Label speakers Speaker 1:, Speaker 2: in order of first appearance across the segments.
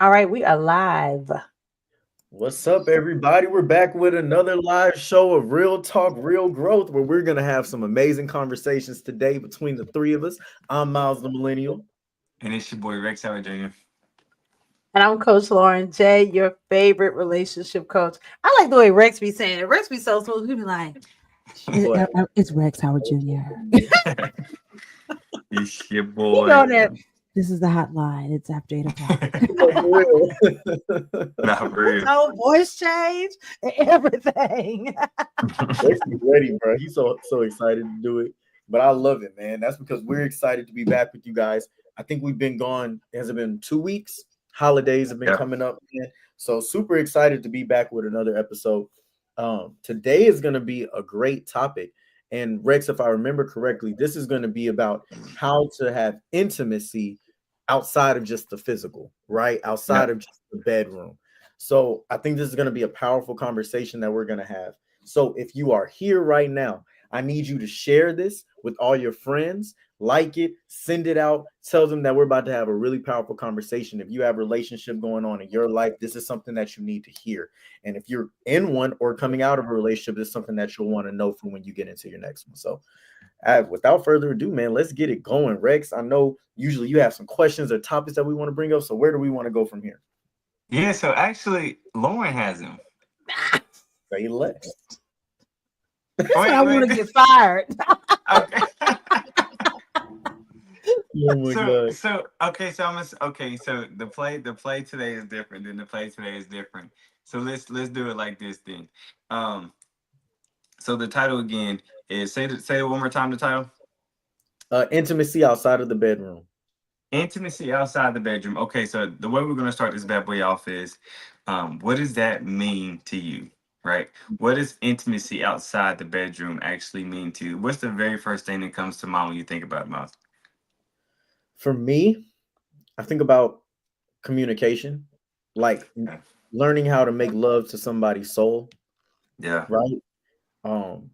Speaker 1: All right, we are live.
Speaker 2: What's up, everybody? We're back with another live show of Real Talk, Real Growth, where we're going to have some amazing conversations today between the three of us. I'm Miles the Millennial.
Speaker 3: And it's your boy Rex Howard Jr.
Speaker 1: And I'm Coach Lauren J, your favorite relationship coach. I like the way Rex be saying it. Rex be so smooth. He be like,
Speaker 2: What?
Speaker 1: It's Rex Howard Jr.
Speaker 3: It's your
Speaker 1: He
Speaker 3: boy.
Speaker 1: go there. This is the hotline. It's after 8 o'clock.
Speaker 2: For real.
Speaker 3: Not for
Speaker 1: His
Speaker 3: real.
Speaker 1: whole voice change and everything.
Speaker 2: Rex is ready, bro. He's so excited to do it. But I love it, man. That's because we're excited to be back with you guys. I think we've been gone. Has it been 2 weeks? Holidays have been
Speaker 3: Yep.
Speaker 2: coming up, man. So super excited to be back with another episode. Today is going to be a great topic. And Rex, if I remember correctly, this is going to be about how to have intimacy outside of just the physical, right? Outside
Speaker 3: Yep.
Speaker 2: of just the bedroom. So I think this is going to be a powerful conversation that we're going to have. So if you are here right now, I need you to share this with all your friends, like it, send it out, tell them that we're about to have a really powerful conversation. If you have a relationship going on in your life, this is something that you need to hear. And if you're in one or coming out of a relationship, it's something that you'll want to know for when you get into your next one. So without further ado, man, let's get it going. Rex, I know usually you have some questions or topics that we want to bring up. So where do we want to go from here?
Speaker 3: Yeah, so actually, Lauren has him.
Speaker 2: Say less.
Speaker 1: This when I
Speaker 3: Wait,
Speaker 1: want
Speaker 3: wait.
Speaker 1: to get fired.
Speaker 3: Okay.
Speaker 2: Oh my god.
Speaker 3: So okay. So the play today is different. Then the play today is different. So let's do it like this then. Um. So the title again is say it one more time. The title:
Speaker 2: Intimacy outside of the bedroom.
Speaker 3: Intimacy outside the bedroom. Okay. So the way we're gonna start this bad boy off is, what does that mean to you? Right? What does intimacy outside the bedroom actually mean to you? What's the very first thing that comes to mind when you think about it, Miles?
Speaker 2: For me, I think about communication, like
Speaker 3: Yeah.
Speaker 2: learning how to make love to somebody's soul,
Speaker 3: Yeah.
Speaker 2: right? Um,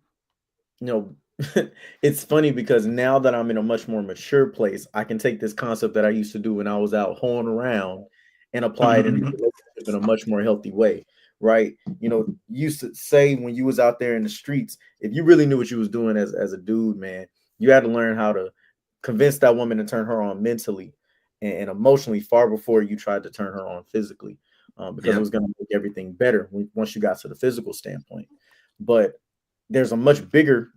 Speaker 2: you know, it's funny because now that I'm in a much more mature place, I can take this concept that I used to do when I was out hoeing around and apply it in a relationship in a much more healthy way, right? You used to say when you was out there in the streets, if you really knew what you was doing as a dude, man, you had to learn how to convince that woman to turn her on mentally and emotionally far before you tried to turn her on physically, because it
Speaker 3: Yep.
Speaker 2: was going to make everything better once you got to the physical standpoint. But there's a much bigger,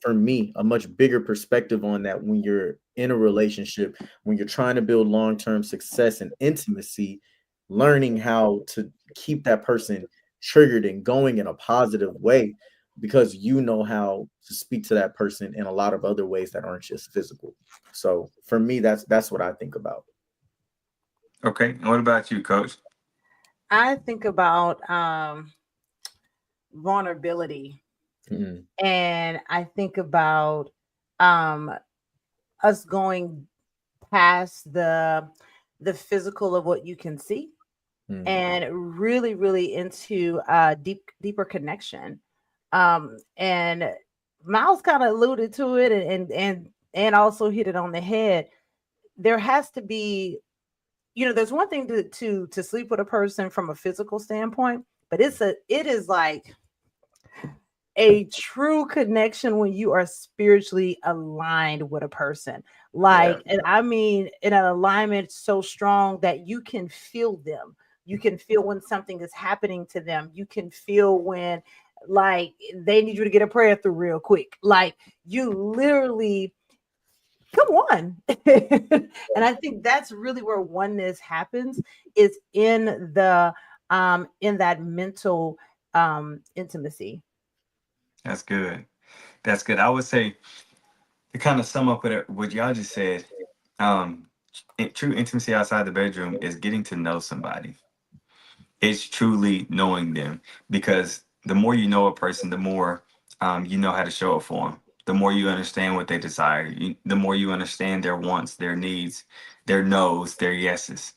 Speaker 2: for me, a much bigger perspective on that when you're in a relationship, when you're trying to build long-term success and intimacy, learning how to keep that person triggered and going in a positive way because you know how to speak to that person in a lot of other ways that aren't just physical. So for me, that's what I think about.
Speaker 3: Okay. And what about you, Coach?
Speaker 1: I think about vulnerability,
Speaker 2: Mhm.
Speaker 1: and I think about um us going past the physical of what you can see
Speaker 2: Mhm.
Speaker 1: and really into deeper connection. And Miles kind of alluded to it, and also hit it on the head. There has to be, there's one thing to sleep with a person from a physical standpoint, but it is like a true connection when you are spiritually aligned with a person.
Speaker 3: Yeah.
Speaker 1: Like, and I mean, in an alignment so strong that you can feel them. You can feel when something is happening to them. You can feel when, like, they need you to get a prayer through real quick. Like, you literally come on. And I think that's really where oneness happens, is in that mental intimacy.
Speaker 3: That's good. That's good. I would say to kind of sum up what y'all just said, um, true intimacy outside the bedroom is getting to know somebody. It's truly knowing them because the more you know a person, the more you know how to show up for them. The more you understand what they desire, the more you understand their wants, their needs, their no's, their yeses,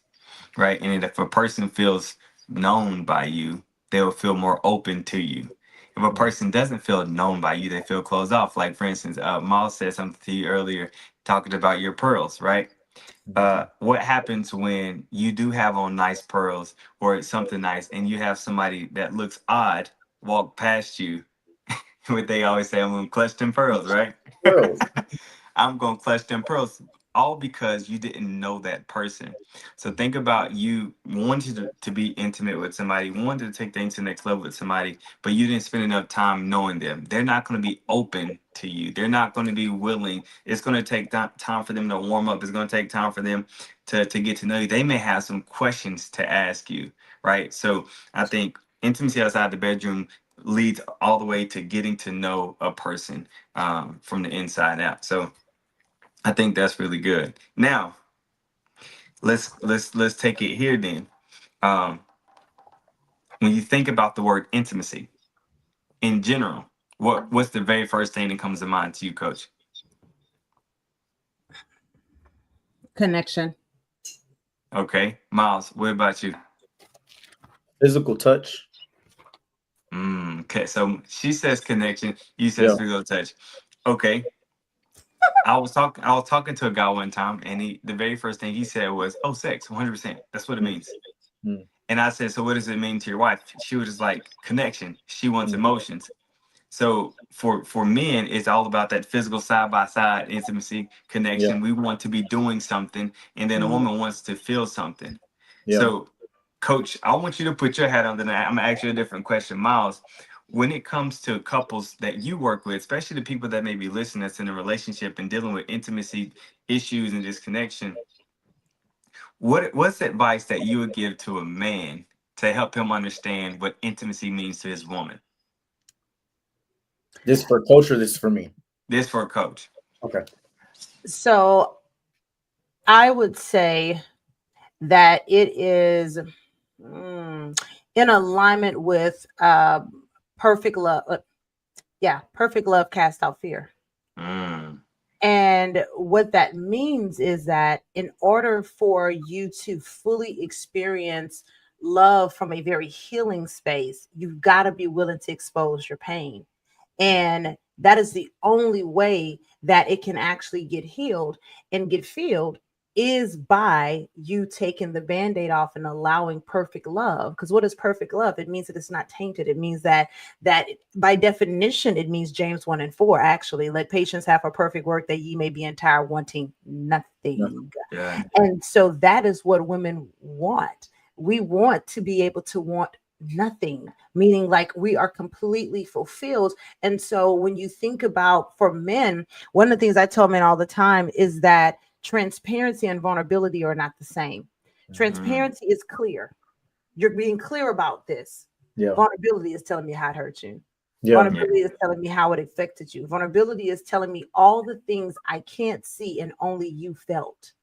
Speaker 3: right? And if a person feels known by you, they'll feel more open to you. If a
Speaker 2: Mhm.
Speaker 3: person doesn't feel known by you, they feel closed off. Like, for instance, Miles said something to you earlier, talking about your pearls, right?
Speaker 2: Mhm.
Speaker 3: What happens when you do have on nice pearls or something nice, and you have somebody that looks odd walk past you? What they always say, I'm gonna clutch them pearls, right?
Speaker 2: Pearls.
Speaker 3: I'm gonna clutch them pearls, all because you didn't know that person. So think about you wanted to be intimate with somebody, wanted to take things to the next level with somebody, but you didn't spend enough time knowing them. They're not going to be open to you. They're not going to be willing. It's going to take time for them to warm up. It's going to take time for them to get to know you. They may have some questions to ask you, right? So I think intimacy outside the bedroom leads all the way to getting to know a person from the inside out. So I think that's really good. Now let's take it here then. Um, when you think about the word intimacy in general, what's the very first thing that comes to mind to you, Coach?
Speaker 1: Connection.
Speaker 3: Okay, Miles, what about you?
Speaker 2: Physical touch.
Speaker 3: Okay, so she says connection. You says
Speaker 2: Yeah.
Speaker 3: physical touch. Okay, I was talking to a guy one time, and the very first thing he said was, "Oh, sex, 100%. That's what it
Speaker 2: Mm,
Speaker 3: means."
Speaker 2: mm,
Speaker 3: And I said, "So what does it mean to your wife?" She was just like, "Connection. She wants
Speaker 2: mm.
Speaker 3: emotions." So for men, it's all about that physical side by side intimacy
Speaker 2: Yeah.
Speaker 3: connection. We want to be doing something, and then a
Speaker 1: Mhm.
Speaker 3: woman wants to feel something.
Speaker 2: Yeah.
Speaker 3: So, Coach, I want you to put your hat on the line. I'm gonna ask you a different question, Miles. When it comes to couples that you work with, especially the people that may be listening that's in a relationship and dealing with intimacy issues and disconnection, what's the advice that you would give to a man to help him understand what intimacy means to his woman?
Speaker 2: This for culture. This is for me.
Speaker 3: This for a coach.
Speaker 2: Okay.
Speaker 1: So I would say that it is in alignment with perfect love. Yeah, perfect love casts out fear.
Speaker 3: Mm,
Speaker 1: And what that means is that in order for you to fully experience love from a very healing space, you've got to be willing to expose your pain. And that is the only way that it can actually get healed and get filled is by you taking the band-aid off and allowing perfect love. Because what is perfect love? It means that it's not tainted. It means that by definition, it means James 1 and 4, actually. Let patience have a perfect work that ye may be entire, wanting
Speaker 2: Yeah.
Speaker 1: nothing.
Speaker 3: yeah.
Speaker 1: And so that is what women want. We want to be able to want nothing, meaning like we are completely fulfilled. And so when you think about for men, one of the things I tell men all the time is that transparency and vulnerability are not the same.
Speaker 3: Mm,
Speaker 1: Transparency is clear. You're being clear about this.
Speaker 2: Yeah.
Speaker 1: Vulnerability is telling me how it hurt you.
Speaker 2: Yeah.
Speaker 3: yeah.
Speaker 1: Vulnerability is telling me how it affected you. Vulnerability is telling me all the things I can't see and only you felt.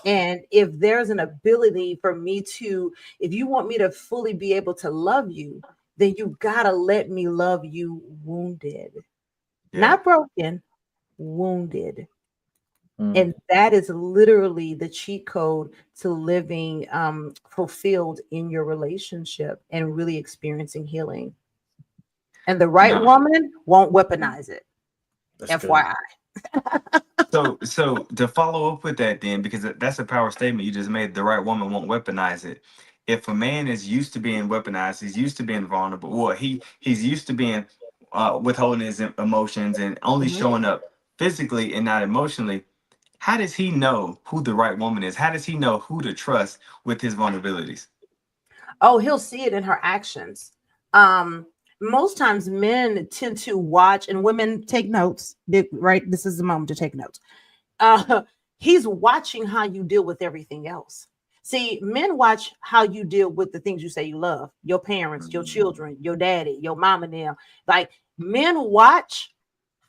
Speaker 1: And if there's an ability for me to, if you want me to fully be able to love you, then you gotta let me love you wounded,
Speaker 3: Yeah.
Speaker 1: not broken, wounded.
Speaker 2: Mm.
Speaker 1: And that is literally the cheat code to living fulfilled in your relationship and really experiencing healing. And the right
Speaker 3: No.
Speaker 1: woman won't weaponize it.
Speaker 2: That's good.
Speaker 1: FYI.
Speaker 3: So to follow up with that, then, because that's a power statement you just made. The right woman won't weaponize it. If a man is used to being weaponized, he's used to being vulnerable. Well, he's used to being withholding his emotions and only
Speaker 1: Mhm.
Speaker 3: showing up physically and not emotionally. How does he know who the right woman is? How does he know who to trust with his vulnerabilities?
Speaker 1: Oh, he'll see it in her actions. Um, Most times men tend to watch and women take notes. Right? This is the moment to take notes. Uh, he's watching how you deal with everything else. See, men watch how you deal with the things you say you love, your parents, your
Speaker 3: Mm,
Speaker 1: children, your daddy, your mom, and them. Like men watch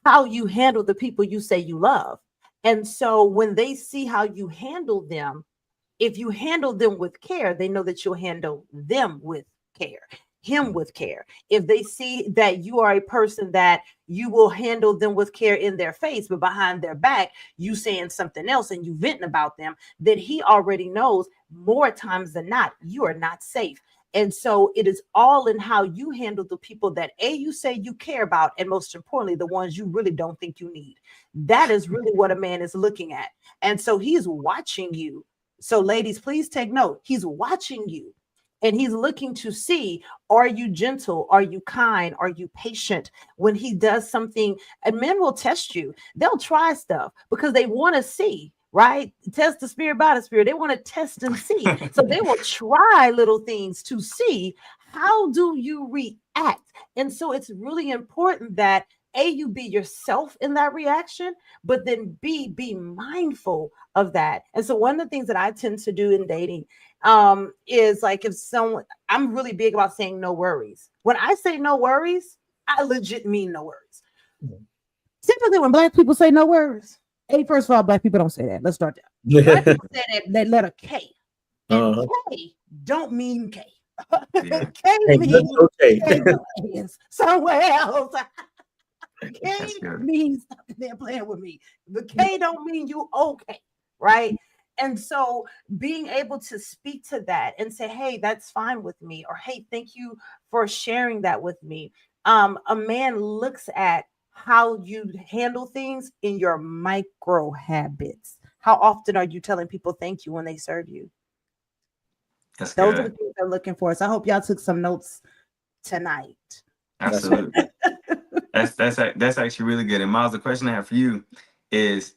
Speaker 1: how you handle the people you say you love. And so when they see how you handle them, if you handle them with care, they know that you'll handle them with care, him with care. If they see that you are a person that you will handle them with care in their face, but behind their back, you saying something else and you venting about them, then he already knows more times than not, you are not safe. And so it is all in how you handle the people that you say you care about, and most importantly, the ones you really don't think you need. That is really what a man is looking at. And so he's watching you. So, ladies, please take note. He's watching you. And he's looking to see, are you gentle? Are you kind? Are you patient? When he does something, and men will test you. They'll try stuff because they want to see, right? Test the spirit by the spirit. They want to test and see. So they will try little things to see, how do you react? And so it's really important that you be yourself in that reaction, but then be mindful of that. And so one of the things that I tend to do in dating is like, if someone, I'm really big about saying no worries. When I say no worries, I legit mean no worries. Typically when black people say no worries, first of all, black people don't say that. Let's start there. Black people say that they letter K, and K don't mean K.
Speaker 3: Yeah.
Speaker 1: K means
Speaker 2: okay.
Speaker 1: K is somewhere else. K
Speaker 3: That's good.
Speaker 1: means they're playing with me. The K don't mean you okay, right? And so being able to speak to that and say, hey, that's fine with me, or hey, thank you for sharing that with me. A man looks at how you handle things in your micro habits. How often are you telling people thank you when they serve you?
Speaker 3: That's
Speaker 1: Those are the
Speaker 3: good.
Speaker 1: things they're looking for. So I hope y'all took some notes tonight.
Speaker 2: That's
Speaker 3: Absolutely. That's actually really good. And Miles, the question I have for you is,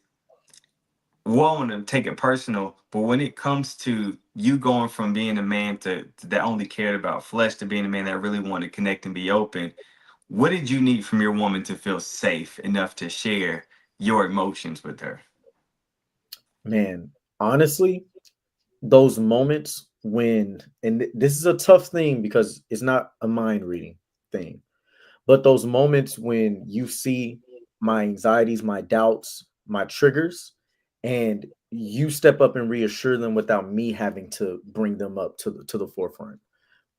Speaker 3: well, I want to take it personal, but when it comes to you going from being a man to that only cared about flesh to being a man that really wanted to connect and be open, what did you need from your woman to feel safe enough to share your emotions with her?
Speaker 2: man, honestly, those moments when, and this is a tough thing because it's not a mind reading thing, but those moments when you see my anxieties, my doubts, my triggers, and you step up and reassure them without me having to bring them up to the forefront,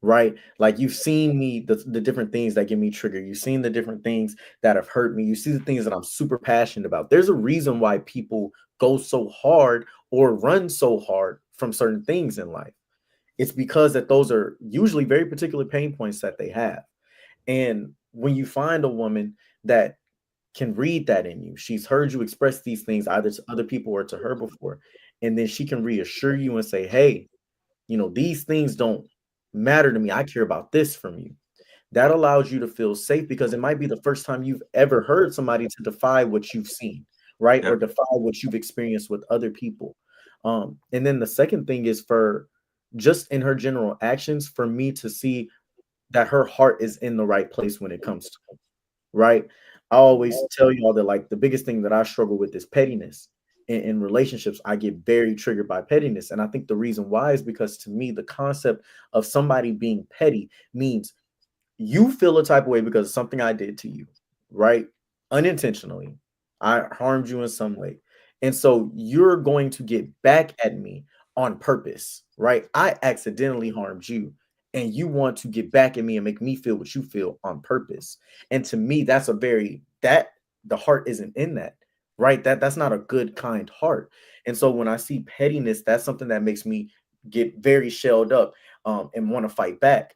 Speaker 2: right? Like you've seen me, the different things that get me triggered. You've seen the different things that have hurt me. You see the things that I'm super passionate about. There's a reason why people go so hard or run so hard from certain things in life. It's because that those are usually very particular pain points that they have. And when you find a woman that can read that in you, she's heard you express these things either to other people or to her before, and then she can reassure you and say, hey, these things don't matter to me. I care about this from you. That allows you to feel safe because it might be the first time you've ever heard somebody to defy what you've seen, right? Or
Speaker 3: Yep.
Speaker 2: defy what you've experienced with other people. And then the second thing is for just in her general actions, for me to see that her heart is in the right place when it comes to me, right? I always tell y'all that like the biggest thing that I struggle with is pettiness. In relationships, I get very triggered by pettiness. And I think the reason why is because to me, the concept of somebody being petty means you feel a type of way because of something I did to you, right? Unintentionally. I harmed you in some way. And so you're going to get back at me on purpose, right? I accidentally harmed you and you want to get back at me and make me feel what you feel on purpose. And to me, that's that the heart isn't in that, right? That's not a good, kind heart. And so when I see pettiness, that's something that makes me get very shelled up and want to fight back.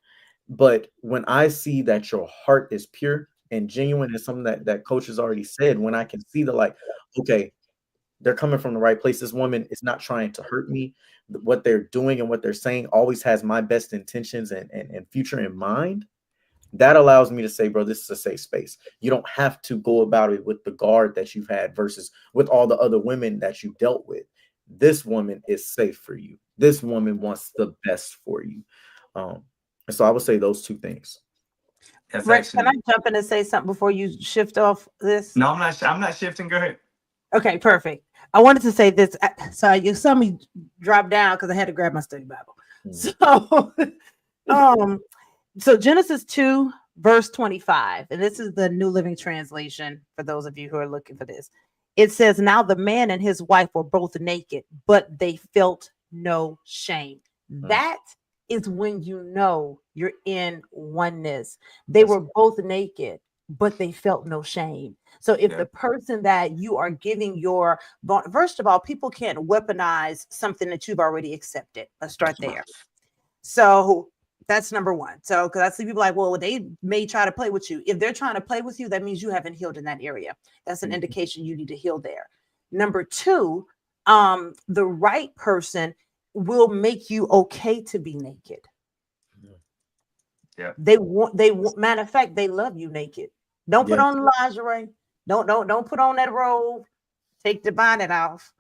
Speaker 2: But when I see that your heart is pure and genuine, is something that coach has already said, when I can see that, like, okay, they're coming from the right place. This woman is not trying to hurt me. What they're doing and what they're saying always has my best intentions and future in mind. That allows me to say, bro, this is a safe space. You don't have to go about it with the guard that you've had versus with all the other women that you dealt with. This woman is safe for you. This woman wants the best for you. Um, and so I would say those two things.
Speaker 3: That's
Speaker 1: Rex, can I
Speaker 3: actually
Speaker 1: jump in and say something before you shift off this?
Speaker 3: no. I'm not shifting. Go ahead.
Speaker 1: Okay, perfect. I wanted to say this. So you saw me drop down because I had to grab my study Bible. So, um, so Genesis 2, verse 25, and this is the New Living Translation for those of you who are looking for this. It says, now the man and his wife were both naked, but they felt no shame. That is when you know you're in oneness. They were both naked, but they felt no shame. So if the person that you are giving your, first of all, people can't weaponize something that you've already accepted. Let's start there. So That's number one. So, because I see people like, well, they may try to play with you. If they're trying to play with you, that means you haven't healed in that area. That's an
Speaker 2: Mhm.
Speaker 1: indication you need to heal there. Number two, the right person will make you okay to be naked.
Speaker 3: Yeah.
Speaker 1: Matter of fact, they love you naked. Don't put
Speaker 2: Yeah.
Speaker 1: on the lingerie. Don't put on that robe. Take the bonnet off.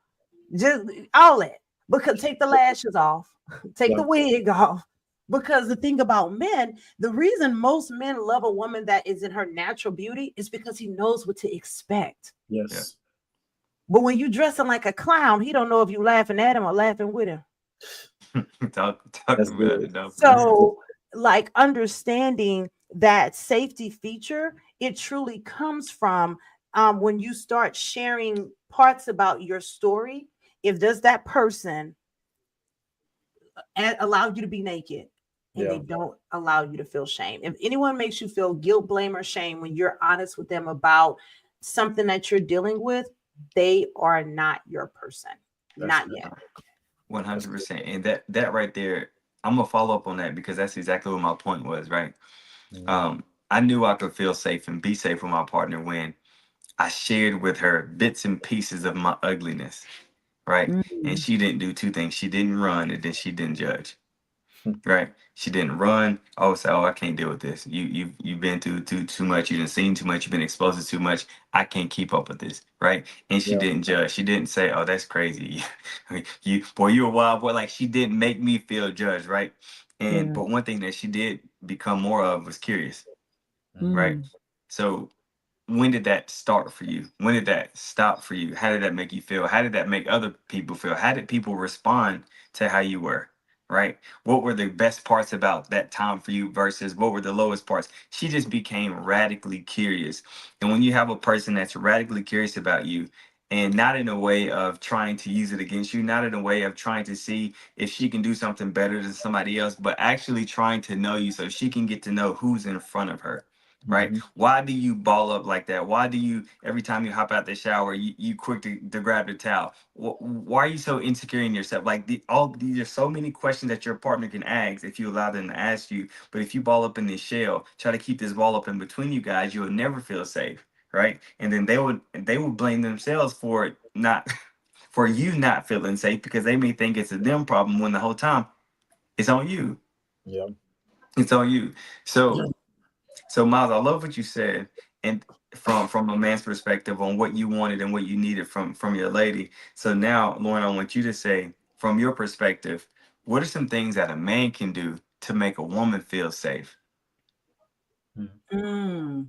Speaker 1: Just all that. Because take the lashes off. Take the
Speaker 2: Yeah.
Speaker 1: wig off. Because the thing about men, the reason most men love a woman that is in her natural beauty is because he knows what to expect.
Speaker 3: Yeah.
Speaker 2: Yes.
Speaker 1: But when you dressing like a clown, he don't know if you laughing at him or laughing with him.
Speaker 3: Talk
Speaker 2: That's
Speaker 3: about
Speaker 2: good.
Speaker 3: it though. For
Speaker 2: That's
Speaker 3: real.
Speaker 2: good.
Speaker 1: So, like understanding that safety feature, it truly comes from when you start sharing parts about your story. If does that person allow you to be naked and they
Speaker 2: Yeah.
Speaker 1: don't allow you to feel shame. If anyone makes you feel guilt, blame, or shame when you're honest with them about something that you're dealing with, they are not your person.
Speaker 2: That's
Speaker 1: Not
Speaker 2: good.
Speaker 1: yet.
Speaker 2: That's good.
Speaker 3: 100%. And that right there, I'm gonna follow up on that because that's exactly what my point was, right?
Speaker 2: Mhm.
Speaker 3: I knew I could feel safe and be safe with my partner when I shared with her bits and pieces of my ugliness, right? And
Speaker 1: Mm,
Speaker 3: she didn't do two things. She didn't run and then she didn't judge. Right. She didn't run. Oh, say, oh, I can't deal with this. You've been through too much. You didn't seen too much. You've been exposed to too much. I can't keep up with this. Right. And she
Speaker 2: Yeah.
Speaker 3: didn't judge. She didn't say, oh, that's crazy. You boy, you a wild boy. Like she didn't make me feel judged. Right. And
Speaker 1: yeah.
Speaker 3: but one thing that she did become more of was curious.
Speaker 2: Mhm.
Speaker 3: Right.
Speaker 1: Mm,
Speaker 3: So when did that start for you? When did that stop for you? How did that make you feel? How did that make other people feel? How did people respond to how you were? Right? What were the best parts about that time for you versus what were the lowest parts? She just became radically curious. And when you have a person that's radically curious about you, and not in a way of trying to use it against you, not in a way of trying to see if she can do something better than somebody else, but actually trying to know you so she can get to know who's in front of her, right?
Speaker 2: Mhm.
Speaker 3: Why do you ball up like that? Why do you every time you hop out the shower, you quick to grab the towel? Why are you so insecure in yourself? Like all these are so many questions that your partner can ask if you allow them to ask you. But if you ball up in this shell, try to keep this ball up in between you guys, you will never feel safe, right? And then they would blame themselves for it not for you not feeling safe because they may think it's a them problem when the whole time it's on you.
Speaker 2: Yeah.
Speaker 3: It's on you. So Miles, I love what you said, and from a man's perspective on what you wanted and what you needed from your lady. So now, Lauren, I want you to say, from your perspective, what are some things that a man can do to make a woman feel safe?
Speaker 2: Mhm.
Speaker 1: mm.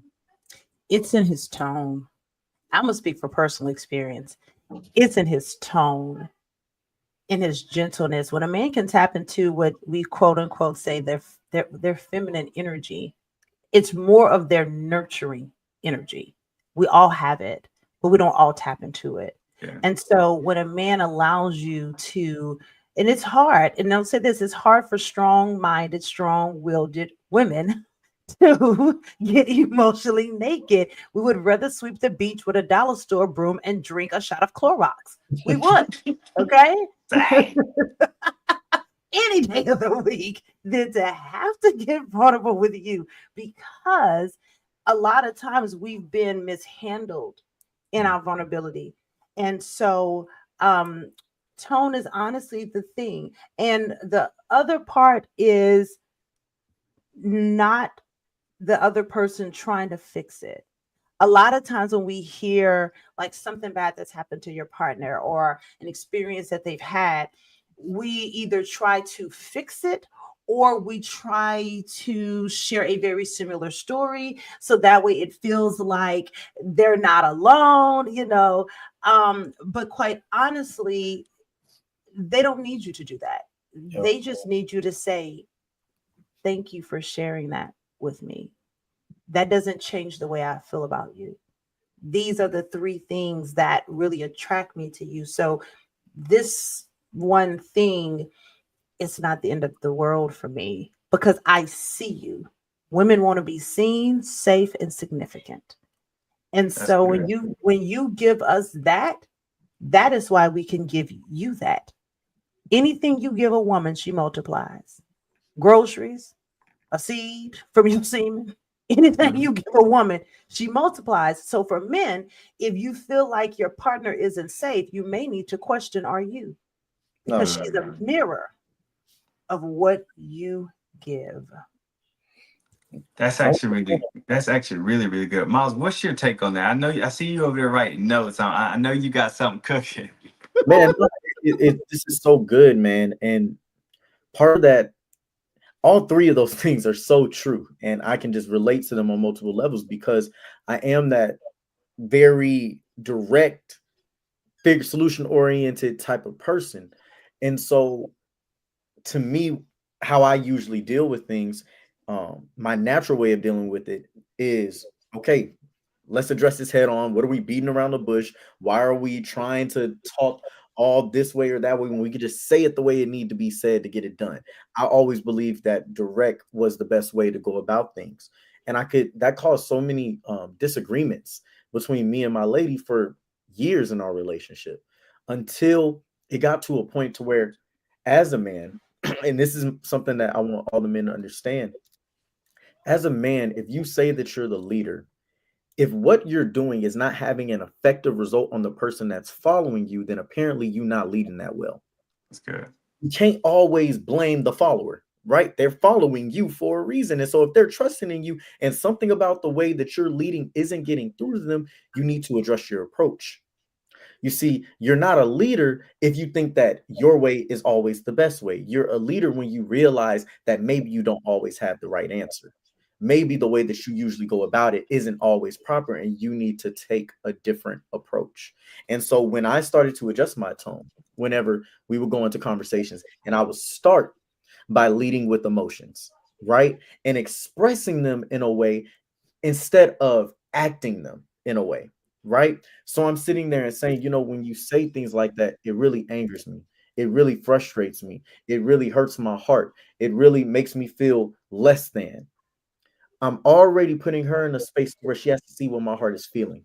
Speaker 1: It's in his tone. I'm gonna speak for personal experience. It's in his tone, in his gentleness. When a man can tap into what we quote unquote say their feminine energy, it's more of their nurturing energy. We all have it, but we don't all tap into it.
Speaker 3: Yeah,
Speaker 1: And so when a man allows you to, and it's hard, and I'll say this, it's hard for strong-minded, strong-willed women to get emotionally naked. We would rather sweep the beach with a dollar store broom and drink a shot of Clorox. We would, okay?
Speaker 3: say,
Speaker 1: Any day of the week than to have to get vulnerable with you, because a lot of times we've been mishandled in
Speaker 2: Mhm.
Speaker 1: our vulnerability. And so um tone is honestly the thing. And the other part is not the other person trying to fix it. A lot of times when we hear like something bad that's happened to your partner or an experience that they've had, we either try to fix it or we try to share a very similar story so that way it feels like they're not alone. But quite honestly, they don't need you to do that.
Speaker 2: Yep.
Speaker 1: They just need you to say thank you for sharing that with me. That doesn't change the way I feel about you. These are the three things that really attract me to you. So this one thing is not the end of the world for me because I see you. Women want to be seen, safe, and significant. And
Speaker 3: that's
Speaker 1: so
Speaker 3: good.
Speaker 1: when you give us that, that is why we can give you that. Anything you give a woman, she multiplies. Groceries, a seed from your semen. Anything
Speaker 3: Mhm.
Speaker 1: you give a woman, she multiplies. So for men, if you feel like your partner isn't safe, you may need to question, are you? Because
Speaker 2: No,
Speaker 1: she's
Speaker 3: Mm.
Speaker 1: a mirror of what you give.
Speaker 3: That's actually really, really good. Miles, what's your take on that? I know I see you over there writing notes. I know you got something cooking.
Speaker 2: man, no, this is so good, man. And part of that, all three of those things are so true. And I can just relate to them on multiple levels because I am that very direct, big solution oriented type of person. And so to me, how I usually deal with things, my natural way of dealing with it is okay, let's address this head on. What are we beating around the bush? Why are we trying to talk all this way or that way when we could just say it the way it need to be said to get it done? I always believed that direct was the best way to go about things. And that caused so many disagreements between me and my lady for years in our relationship until it got to a point to where as a man, and this is something that I want all the men to understand. As a man, if you say that you're the leader, if what you're doing is not having an effective result on the person that's following you, then apparently you're not leading that well.
Speaker 3: That's good.
Speaker 2: You can't always blame the follower, right? They're following you for a reason. And so if they're trusting in you and something about the way that you're leading isn't getting through to them, you need to address your approach. You see, you're not a leader if you think that your way is always the best way. You're a leader when you realize that maybe you don't always have the right answer. Maybe the way that you usually go about it isn't always proper and you need to take a different approach. And so when I started to adjust my tone, whenever we would go into conversations, and I would start by leading with emotions, right? And expressing them in a way instead of acting them in a way, right? So I'm sitting there and saying, when you say things like that, it really angers me. It really frustrates me. It really hurts my heart. It really makes me feel less than. I'm already putting her in a space where she has to see what my heart is feeling.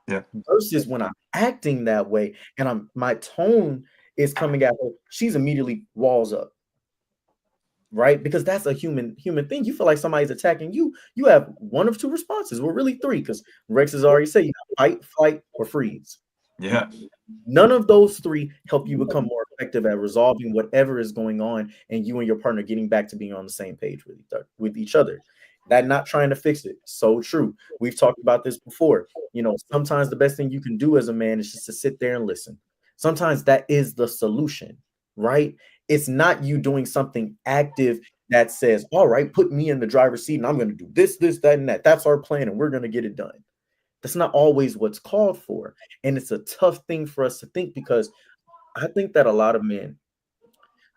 Speaker 3: Yeah.
Speaker 2: Versus when I'm acting that way and my tone is coming at her, she's immediately walls up, right? Because that's a human thing. You feel like somebody's attacking you. You have one of two responses. Well, really three, because Rex has already said you have fight, flight, or freeze.
Speaker 3: Yeah.
Speaker 2: None of those three help you become more effective at resolving whatever is going on and you and your partner getting back to being on the same page with each other. That not trying to fix it. So true. We've talked about this before. Sometimes the best thing you can do as a man is just to sit there and listen. Sometimes that is the solution, right? It's not you doing something active that says, all right, put me in the driver's seat and I'm going to do this, this, that, and that. That's our plan and we're going to get it done. That's not always what's called for. And it's a tough thing for us to think because I think that a lot of men,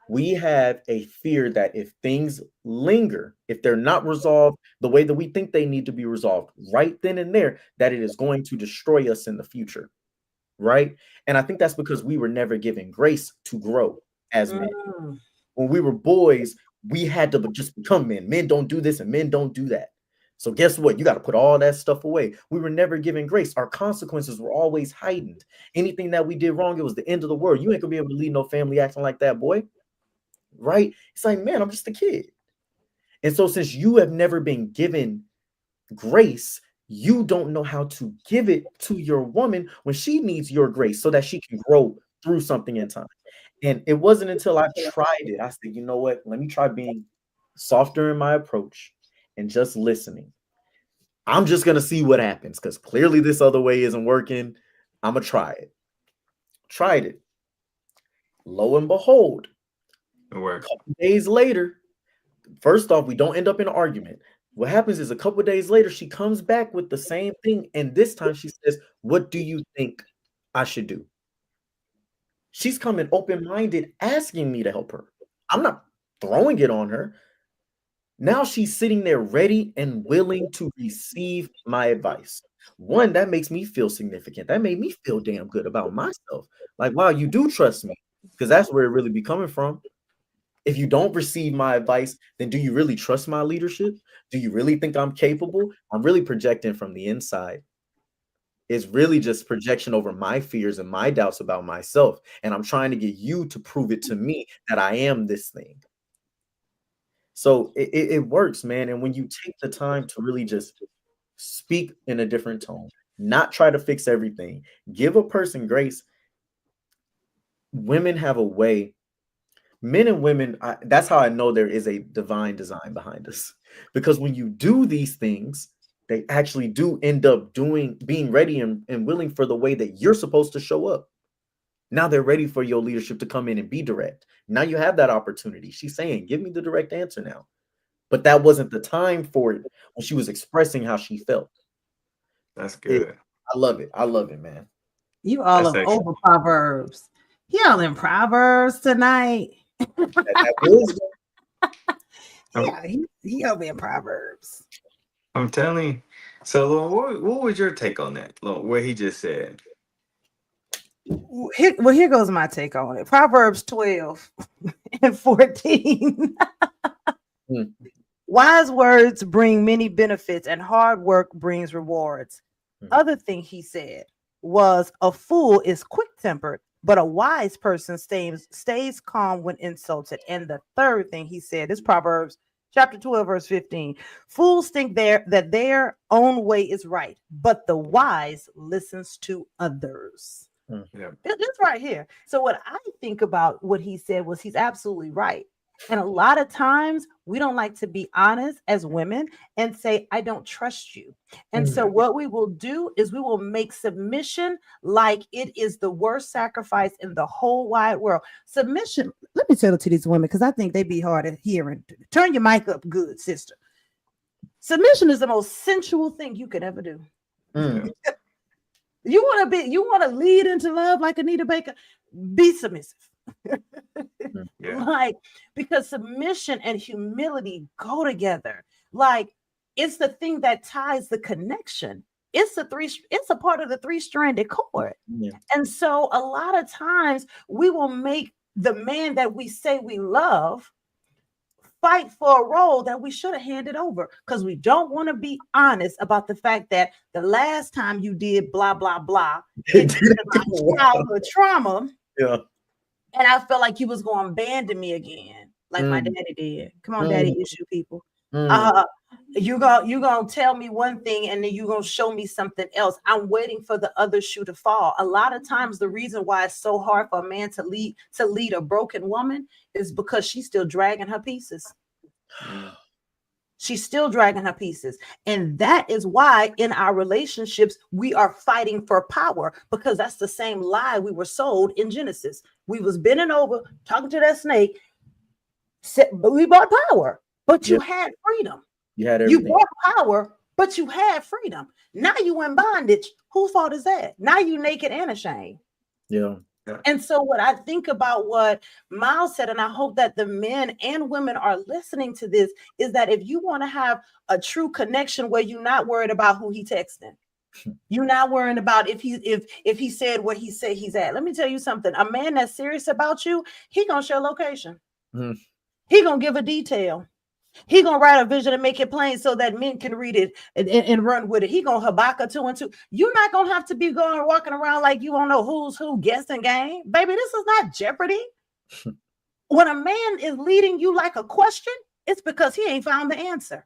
Speaker 2: we have a fear that if things linger, if they're not resolved the way that we think they need to be resolved right then and there, that it is going to destroy us in the future. Right. And I think that's because we were never given grace to grow as men.
Speaker 1: Mm.
Speaker 2: When we were boys, we had to just become men. Men don't do this and men don't do that. So guess what? You got to put all that stuff away. We were never given grace. Our consequences were always heightened. Anything that we did wrong, it was the end of the world. You ain't gonna be able to lead no family acting like that, boy. Right? It's like, man, I'm just a kid. And so since you have never been given grace, you don't know how to give it to your woman when she needs your grace so that she can grow through something in time. And it wasn't until I tried it, I said, you know what? Let me try being softer in my approach and just listening. I'm just going to see what happens because clearly this other way isn't working. I'm going to try it. Tried it. Lo and behold,
Speaker 3: It
Speaker 2: a
Speaker 3: worked.
Speaker 2: couple days later, first off, we don't end up in an argument. What happens is a couple of days later, she comes back with the same thing. And this time she says, what do you think I should do? She's coming open minded, asking me to help her. I'm not throwing it on her. Now she's sitting there ready and willing to receive my advice. One, that makes me feel significant. That made me feel damn good about myself. Like, wow, you do trust me. Because that's where it really be coming from. If you don't receive my advice, then do you really trust my leadership? Do you really think I'm capable? I'm really projecting from the inside. It's really just projection over my fears and my doubts about myself. And I'm trying to get you to prove it to me that I am this thing. So it works, man. And when you take the time to really just speak in a different tone, not try to fix everything, give a person grace. Women have a way, men and women, that's how I know there is a divine design behind us. Because when you do these things, they actually do end up being ready and willing for the way that you're supposed to show up. Now they're ready for your leadership to come in and be direct. Now you have that opportunity. She's saying, give me the direct answer now. But that wasn't the time for it when she was expressing how she felt.
Speaker 3: That's
Speaker 2: It,
Speaker 3: good.
Speaker 2: I love it. I love it, man.
Speaker 1: You all
Speaker 3: That's
Speaker 1: of
Speaker 3: excellent.
Speaker 1: over Proverbs. He all in Proverbs tonight.
Speaker 2: That wisdom.
Speaker 3: I'm,
Speaker 1: Yeah, he over in Proverbs.
Speaker 3: I'm telling you. So, Lord, what was your take on that, Lord? What he just said?
Speaker 1: Here goes my take on it. Proverbs 12 and 14.
Speaker 2: Mm,
Speaker 1: Wise words bring many benefits, and hard work brings rewards.
Speaker 2: mm,
Speaker 1: Other thing he said was a fool is quick tempered, but a wise person stays calm when insulted. And the third thing he said is Proverbs chapter 12, verse 15. Fools think that their own way is right, but the wise listens to others.
Speaker 2: mm,
Speaker 3: Yeah,
Speaker 1: It's right here. So what I think about what he said was he's absolutely right. And a lot of times we don't like to be honest as women and say, I don't trust you. And so
Speaker 2: mm.
Speaker 1: what we will do is we will make submission like it is the worst sacrifice in the whole wide world. Submission, let me tell it to these women because I think they be hard of hearing. Turn your mic up good, sister. Submission is the most sensual thing you could ever do.
Speaker 3: yeah,
Speaker 2: Mm.
Speaker 1: You want to lead into love like Anita Baker, be submissive.
Speaker 3: yeah.
Speaker 1: Like, because submission and humility go together. Like, it's the thing that ties the connection. It's a part of the three-stranded cord.
Speaker 2: Yeah.
Speaker 1: And so a lot of times we will make the man that we say we love fight for a role that we should have handed over because we don't want to be honest about the fact that the last time you did blah blah blah,
Speaker 2: It
Speaker 1: it
Speaker 2: didn't
Speaker 1: triggered
Speaker 2: go
Speaker 1: my
Speaker 2: well.
Speaker 1: childhood trauma,
Speaker 2: Yeah.
Speaker 1: and I felt like you was going to abandon me again, like my
Speaker 2: Mm,
Speaker 1: daddy did. Come on, daddy
Speaker 2: mm,
Speaker 1: issue people.
Speaker 2: mm.
Speaker 1: Uh, you gonna tell me one thing and then you gonna show me something else. I'm waiting for the other shoe to fall. A lot of times, the reason why it's so hard for a man to lead a broken woman is because she's still dragging her pieces.
Speaker 3: Mm.
Speaker 1: She's still dragging her pieces. And that is why in our relationships, we are fighting for power because that's the same lie we were sold in Genesis. We was bending over, talking to that snake, but we bought power, but
Speaker 2: Yeah.
Speaker 1: you had freedom.
Speaker 2: You had
Speaker 1: You
Speaker 2: everything.
Speaker 1: bought power, but you had freedom. Now you in bondage. Whose fault is that? Now you naked and ashamed.
Speaker 2: Yeah.
Speaker 3: Yeah.
Speaker 1: And so, what I think about what Miles said, and I hope that the men and women are listening to this, is that if you want to have a true connection where you're not worried about who he texting, you're not worrying about if he said where he said he's at. Let me tell you something: a man that's serious about you, he gonna share location.
Speaker 2: Mm.
Speaker 1: He gonna give a detail. He gonna write a vision and make it plain so that men can read it and run with it. He gonna Habakkuk 2:2. You're not gonna have to be going walking around like you don't know who's who, guessing game. Baby, this is not Jeopardy. When a man is leading you like a question, it's because he ain't found the answer.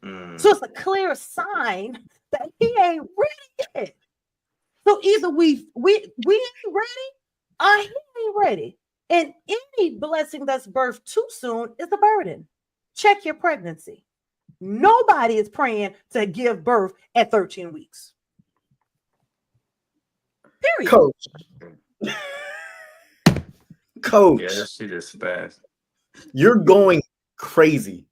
Speaker 1: So
Speaker 3: Mm.
Speaker 1: it's a clear sign that he ain't ready yet. So either we ain't ready or he ain't ready. And any blessing that's birthed too soon is a burden. Check your pregnancy. Nobody is praying to give birth at 13 weeks. Period.
Speaker 2: Coach.
Speaker 3: Yeah,
Speaker 2: Coach,
Speaker 3: that shit is fast.
Speaker 2: you're going crazy.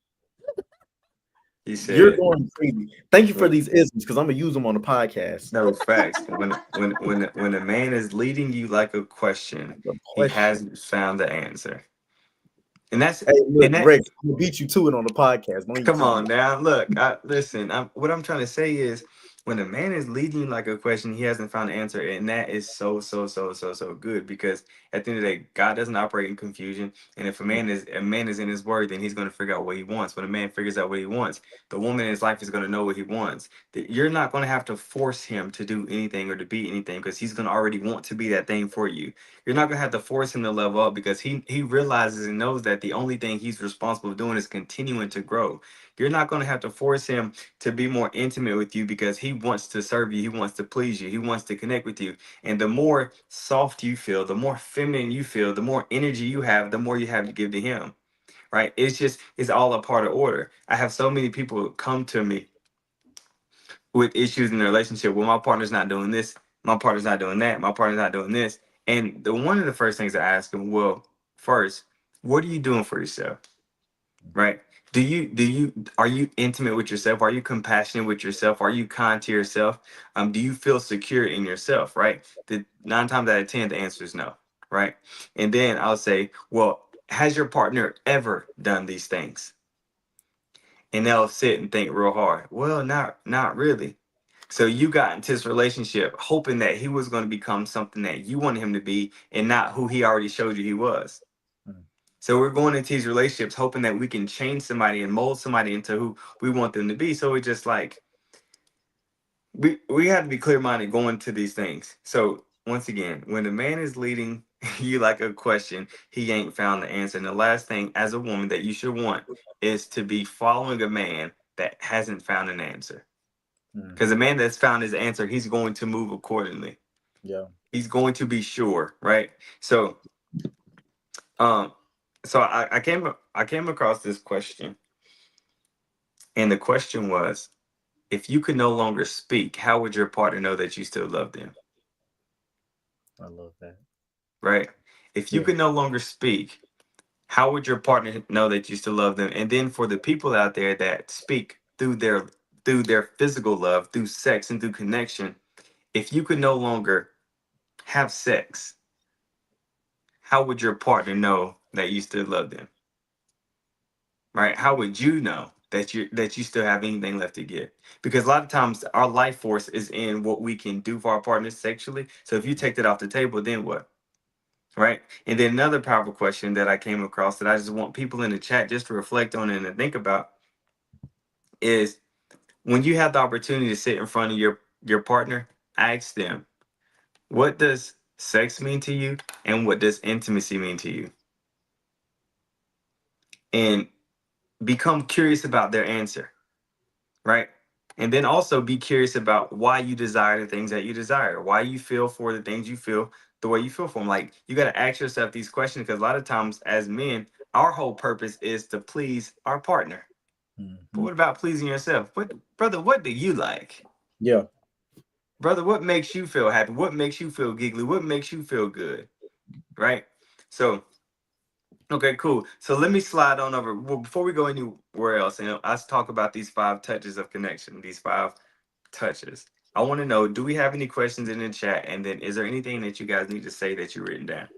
Speaker 3: He
Speaker 2: You're
Speaker 3: said,
Speaker 2: going crazy. Thank you for
Speaker 3: "Look,
Speaker 2: these isms because I'm gonna use them on the podcast.
Speaker 3: no facts. When a man is leading you like a question,
Speaker 2: The
Speaker 3: he
Speaker 2: question.
Speaker 3: hasn't found the answer, and that's
Speaker 2: Hey, look,
Speaker 3: and that.
Speaker 2: Rex, I'm gonna beat you to it on the podcast. Don't even
Speaker 3: Come
Speaker 2: try.
Speaker 3: on now, look. Listen. What I'm trying to say is, when a man is leading like a question, he hasn't found an answer, and that is so good, because at the end of the day, God doesn't operate in confusion. And if a man is in His word, then he's going to figure out what he wants. When a man figures out what he wants, the woman in his life is going to know what he wants. That you're not going to have to force him to do anything or to be anything, because he's going to already want to be that thing for you. You're not going to have to force him to level up, because he realizes and knows that the only thing he's responsible for doing is continuing to grow. You're not going to have to force him to be more intimate with you, because he wants to serve you, he wants to please you, he wants to connect with you. And the more soft you feel, the more feminine you feel, the more energy you have, the more you have to give to him. Right? It's all a part of order. I have so many people come to me with issues in their relationship. Well, my partner's not doing this, my partner's not doing that, my partner's not doing this. And the one of the first things I ask them, well, first, what are you doing for yourself? Right? Do you are you intimate with yourself? Are you compassionate with yourself? Are you kind to yourself? Do you feel secure in yourself? Right? The 9 times out of 10, the answer is no. Right? And then I'll say, well, has your partner ever done these things? And they'll sit and think real hard. Well, not really. So you got into this relationship hoping that he was going to become something that you wanted him to be, and not who he already showed you he was.
Speaker 2: Mm.
Speaker 3: So we're going into these relationships hoping that we can change somebody and mold somebody into who we want them to be. So it's just like we have to be clear minded going to these things. So once again, when a man is leading you like a question, he ain't found the answer. And the last thing as a woman that you should want is to be following a man that hasn't found an answer. Because a
Speaker 2: Mhm.
Speaker 3: man that's found his answer, he's going to move accordingly.
Speaker 2: Yeah.
Speaker 3: He's going to be sure, right? So um I came across this question, and the question was, if you could no longer speak, how would your partner know that you still love them?
Speaker 2: I love that.
Speaker 3: Right? If you
Speaker 2: Yeah.
Speaker 3: could no longer speak, how would your partner know that you still love them? And then for the people out there that speak through their physical love, through sex and through connection, if you could no longer have sex, how would your partner know that you still love them? Right? How would you know that you still have anything left to give? Because a lot of times our life force is in what we can do for our partners sexually. So if you take that off the table, then what? Right? And then another powerful question that I came across that I just want people in the chat just to reflect on and to think about is, when you have the opportunity to sit in front of your partner, ask them, what does sex mean to you, and what does intimacy mean to you? And become curious about their answer, right? And then also be curious about why you desire the things that you desire, why you feel for the things you feel the way you feel for them. Like, you got to ask yourself these questions, because a lot of times as men, our whole purpose is to please our partner. But
Speaker 2: Mhm.
Speaker 3: what about pleasing yourself? What, brother, what do you like?
Speaker 2: Yeah.
Speaker 3: Brother, what makes you feel happy? What makes you feel giggly? What makes you feel good? Right? So, okay, cool. So let me slide on over. Well, before we go anywhere else, and let's talk about these 5 touches of connection, these 5 touches. I want to know, do we have any questions in the chat? And then is there anything that you guys need to say that you written down?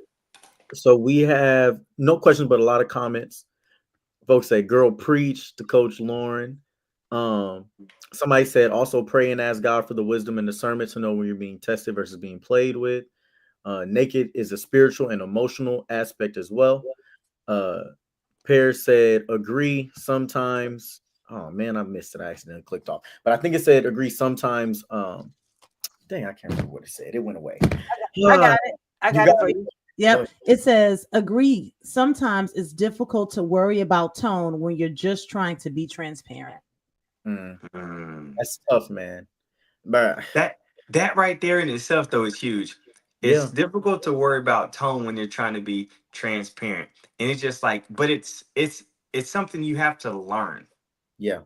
Speaker 2: So we have no questions, but a lot of comments. Folks say, "Girl, preach" to Coach Lauren. Um, Somebody said, "Also pray and ask God for the wisdom and discernment to know when you're being tested versus being played with." Naked is a spiritual and emotional aspect as well. Uh, Pear said, "Agree sometimes." Oh man, I missed it. I accidentally clicked off, but I think it said agree sometimes. Dang, I can't remember what it said. It went away.
Speaker 1: I
Speaker 2: Ah,
Speaker 1: got it. I
Speaker 2: you
Speaker 1: got it
Speaker 2: got
Speaker 1: for
Speaker 2: it.
Speaker 1: you.
Speaker 2: Go
Speaker 1: Yep.
Speaker 2: ahead.
Speaker 1: It says, agree. Sometimes it's difficult to worry about tone when you're just trying to be transparent.
Speaker 2: Mm,
Speaker 3: Hmm.
Speaker 2: that's tough, man. But
Speaker 3: That right there in itself though is huge. It's
Speaker 2: yeah,
Speaker 3: difficult to worry about tone when you're trying to be transparent. And it's just like, but it's something you have to learn.
Speaker 2: yeah,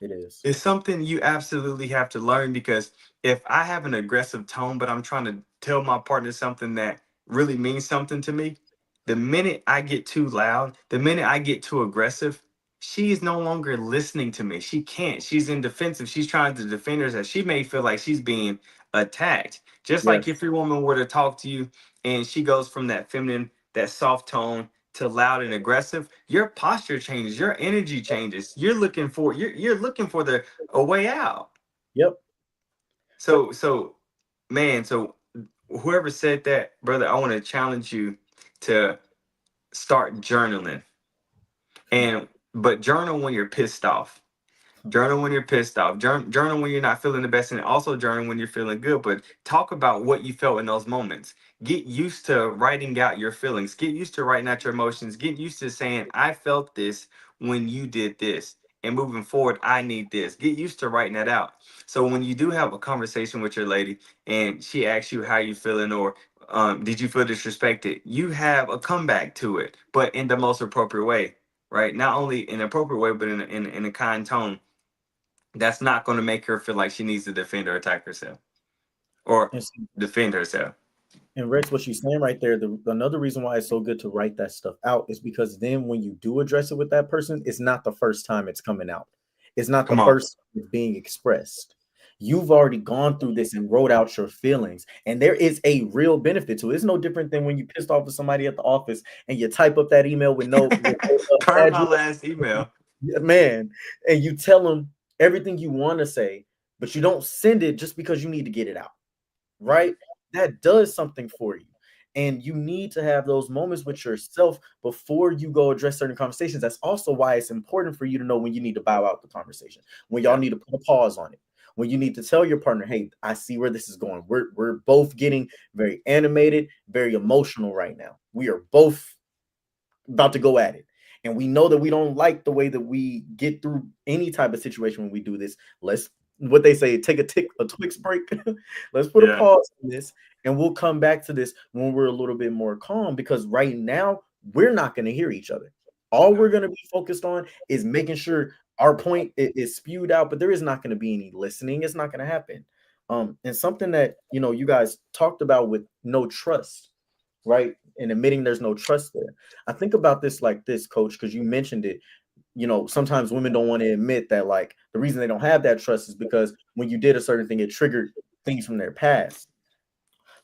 Speaker 2: it is.
Speaker 3: It's something you absolutely have to learn, because if I have an aggressive tone, but I'm trying to tell my partner something that really means something to me, the minute I get too loud, the minute I get too aggressive, she is no longer listening to me. She can't. She's in defensive. She's trying to defend herself. She may feel like she's being attacked. Just like
Speaker 2: Yes.
Speaker 3: if your woman were to talk to you and she goes from that feminine, that soft tone to loud and aggressive, your posture changes, your energy changes. You're looking for the a way out.
Speaker 2: Yep.
Speaker 3: So man, so whoever said that, brother, I want to challenge you to start journaling. And but journal when you're pissed off. Journal when you're pissed off. Journal when you're not feeling the best, and also journal when you're feeling good. But talk about what you felt in those moments. Get used to writing out your feelings. Get used to writing out your emotions. Get used to saying, "I felt this when you did this." And moving forward, I need this. Get used to writing that out. So when you do have a conversation with your lady and she asks you how you feeling, or did you feel disrespected, you have a comeback to it, but in the most appropriate way, right? Not only in an appropriate way, but in a kind tone that's not going to make her feel like she needs to defend or attack herself or
Speaker 2: And,
Speaker 3: defend herself.
Speaker 2: and Rex, what she's saying right there, another reason why it's so good to write that stuff out is because then when you do address it with that person, it's not the first time it's coming out. It's not the
Speaker 3: Come on.
Speaker 2: first time it's being expressed. You've already gone through this and wrote out your feelings, and there is a real benefit to it. It's no different than when you pissed off with somebody at the office and you type up that email with no
Speaker 3: Per my
Speaker 2: address,
Speaker 3: last email.
Speaker 2: man, and you tell them everything you want to say, but you don't send it just because you need to get it out,
Speaker 3: Mhm.
Speaker 2: right? That does something for you. And you need to have those moments with yourself before you go address certain conversations. That's also why it's important for you to know when you need to bow out the conversation, when y'all
Speaker 3: Yeah.
Speaker 2: need to put a pause on it, when you need to tell your partner, hey, I see where this is going. We're both getting very animated, very emotional right now. We are both about to go at it. And we know that we don't like the way that we get through any type of situation when we do this. Let's, what they say, take a Twix break. Let's put a
Speaker 3: Yeah.
Speaker 2: pause on this, and we'll come back to this when we're a little bit more calm. Because right now we're not going to hear each other. All
Speaker 3: No.
Speaker 2: we're going to be focused on is making sure our point is spewed out. But there is not going to be any listening. It's not going to happen. And something that you guys talked about with no trust, right? And admitting there's no trust there. I think about this like this, coach, because you mentioned it. Sometimes women don't want to admit that, like, the reason they don't have that trust is because when you did a certain thing, it triggered things from their past.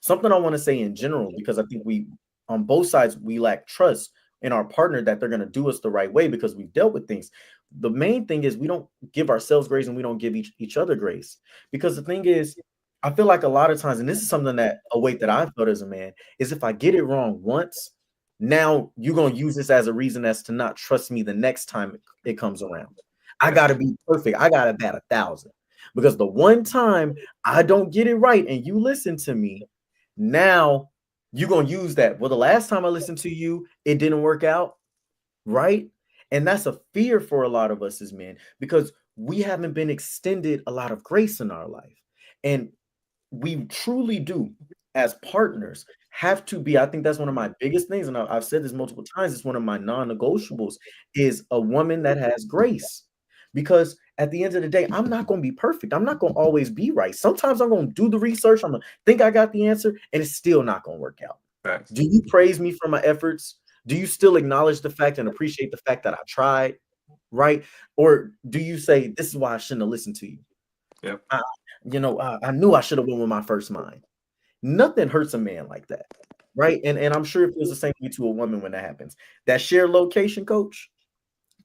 Speaker 2: Something I want to say in general, because I think we, on both sides, we lack trust in our partner that they're going to do us the right way because we've dealt with things. The main thing is we don't give ourselves grace and we don't give each other grace. Because the thing is, I feel like a lot of times, and this is something that a weight that I've felt as a man, is if I get it wrong once, now you're going to use this as a reason as to not trust me the next time it comes around. I
Speaker 3: Yeah.
Speaker 2: got to be perfect. I got to bat 1,000. Because the one time I don't get it right and you listen to me, now you're going to use that. Well, the last time I listened to you, it didn't work out, right? And that's a fear for a lot of us as men because we haven't been extended a lot of grace in our life. And we truly do, as partners, have to be. I think that's one of my biggest things. And I've said this multiple times. It's one of my non-negotiables is a woman that has grace. Because at the end of the day, I'm not going to be perfect. I'm not going to always be right. Sometimes I'm going to do the research. I'm going to think I got the answer, and it's still not going to work out.
Speaker 3: Facts.
Speaker 2: Do you praise me for my efforts? Do you still acknowledge the fact and appreciate the fact that I tried? Right? Or do you say, this is why I shouldn't have listened to you?
Speaker 3: Yep.
Speaker 2: I, I knew I should have went with my first mind. Nothing hurts a man like that. Right? And I'm sure it feels the same way to a woman when that happens. That shared location, coach,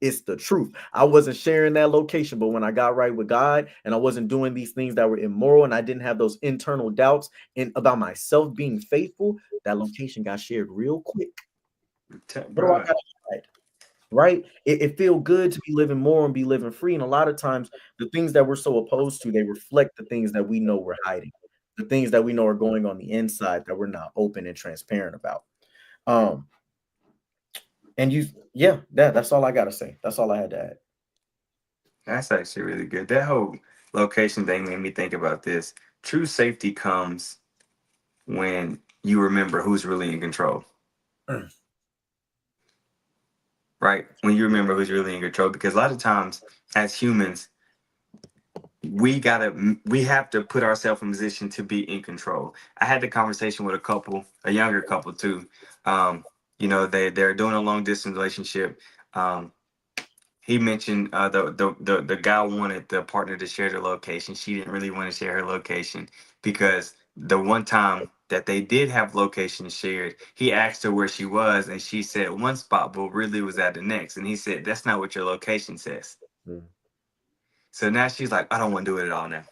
Speaker 2: it's the truth. I wasn't sharing that location, but when I got right with God and I wasn't doing these things that were immoral and I didn't have those internal doubts and about myself being faithful, that location got shared real quick. What do I
Speaker 3: Bro.
Speaker 2: got to hide? Right? It feel good to be living more and be living free. And a lot of times, the things that we're so opposed to, they reflect the things that we know we're hiding, the things that we know are going on the inside that we're not open and transparent about. Um, and yeah, that's all I gotta say. That's all I had to add.
Speaker 3: That's actually really good. That whole location thing made me think about this. True safety comes when you remember who's really in control, right? When you remember who's really in control, because a lot of times as humans, we have to put ourselves in position to be in control. I had the conversation with a couple, a younger couple too. Um, they're doing a long distance relationship. Um, he mentioned the guy wanted the partner to share their location. She didn't really want to share her location because the one time that they did have locations shared, he asked her where she was, and she said one spot, but really was at the next. And he said, "That's not what your location says."
Speaker 2: Mm,
Speaker 3: So now she's like, "I don't want to do it at all now."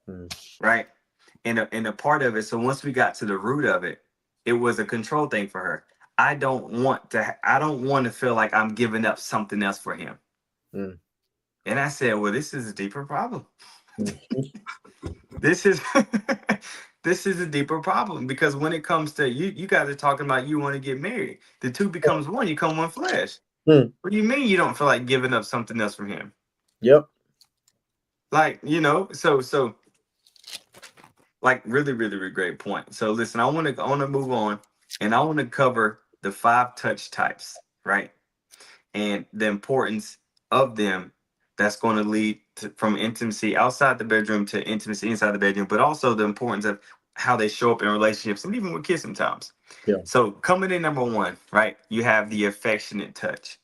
Speaker 2: mm,
Speaker 3: Right? And a part of it. So once we got to the root of it, it was a control thing for her. I don't want to feel like I'm giving up something else for him.
Speaker 2: Mm.
Speaker 3: And I said, well, this is a deeper problem.
Speaker 2: Mm.
Speaker 3: This is this is a deeper problem, because when it comes to you guys are talking about you want to get married. The two becomes one, you come one flesh.
Speaker 2: Mm.
Speaker 3: What do you mean you don't feel like giving up something else from him?
Speaker 2: Yep.
Speaker 3: Like, so like really, really, really great point. So listen, I want to move on, and I want to cover the 5 touch types, right? And the importance of them, that's going to lead from intimacy outside the bedroom to intimacy inside the bedroom, but also the importance of how they show up in relationships and even with kids sometimes.
Speaker 2: Yeah.
Speaker 3: So coming in number one, right? You have the affectionate touch.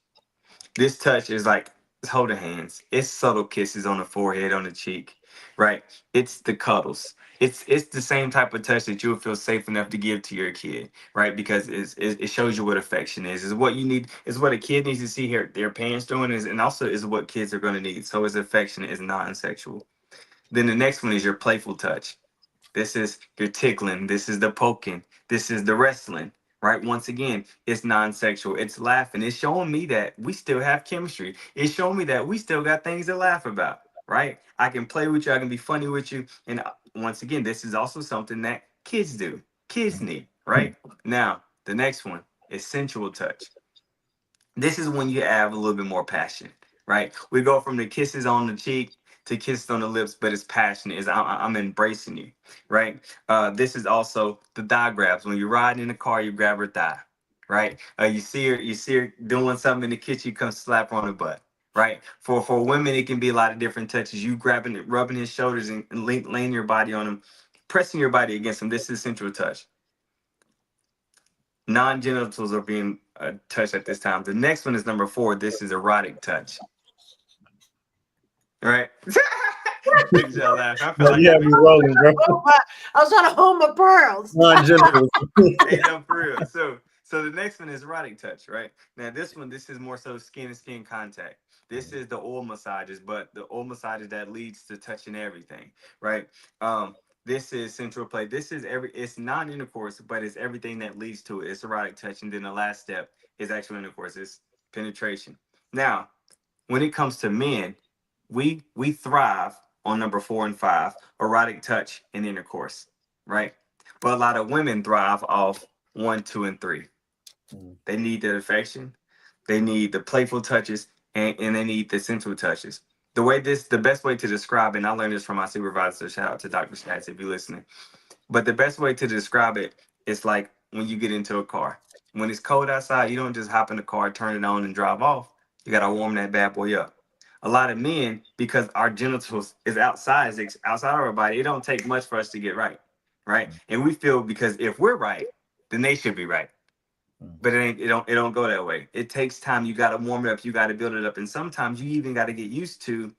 Speaker 3: This touch is like it's holding hands. It's subtle kisses on the forehead, on the cheek, right? It's the cuddles. It's the same type of touch that you'll feel safe enough to give to your kid, right? Because it shows you what affection is. Is what you need. Is what a kid needs to see here their parents doing. Is and also is what kids are going to need. So it's affectionate. It's non-sexual. Then the next one is your playful touch. This is your tickling. This is the poking. This is the wrestling. Right? Once again, it's non-sexual. It's laughing. It's showing me that we still have chemistry. It's showing me that we still got things to laugh about. Right? I can play with you. I can be funny with you. And once again, this is also something that kids do. Kids need. Right? Now, the next one is sensual touch. This is when you add a little bit more passion, right? We go from the kisses on the cheek to kisses on the lips, but it's passionate. I'm embracing you, right? This is also the thigh grabs. When you're riding in the car, you grab her thigh, right? You see her doing something in the kitchen, you come slap her on the butt, right? For women, it can be a lot of different touches. You grabbing it, rubbing his shoulders, and laying your body on him, pressing your body against him. This is sensual touch. Non-genitals are being touched at this time. The next one is number 4. This is erotic touch. All right. Look at y'all laugh. I feel
Speaker 2: No,
Speaker 3: like
Speaker 2: you
Speaker 3: I
Speaker 2: have me
Speaker 3: be
Speaker 2: rolling, bro.
Speaker 1: I was trying to hold my pearls.
Speaker 2: Non-genitals.
Speaker 3: hey, no, for real. So the next one is erotic touch, right? Now this is more so skin to skin contact. This is the oil massages, but the oil massages that leads to touching everything, right? Um, this is central play. It's non-intercourse, but it's everything that leads to it. It's erotic touch, and then the last step is actual intercourse. It's penetration. Now, when it comes to men, we thrive on number 4 and 5, erotic touch and intercourse, right? But a lot of women thrive off 1, 2, and 3.
Speaker 2: Mm.
Speaker 3: They need the affection, they need the playful touches, and they need the sensual touches. The best way to describe it, and I learned this from my supervisor. Shout out to Dr. Schatz if you're listening. But the best way to describe it is like when you get into a car. When it's cold outside, you don't just hop in the car, turn it on, and drive off. You gotta warm that bad boy up. A lot of men, because our genitals is outside, it's outside of our body, it don't take much for us to get right, right? And we feel because if we're right, then they should be right.
Speaker 2: Mm.
Speaker 3: But it don't go that way. It takes time. You gotta warm it up. You gotta build it up, and sometimes you even got to get used to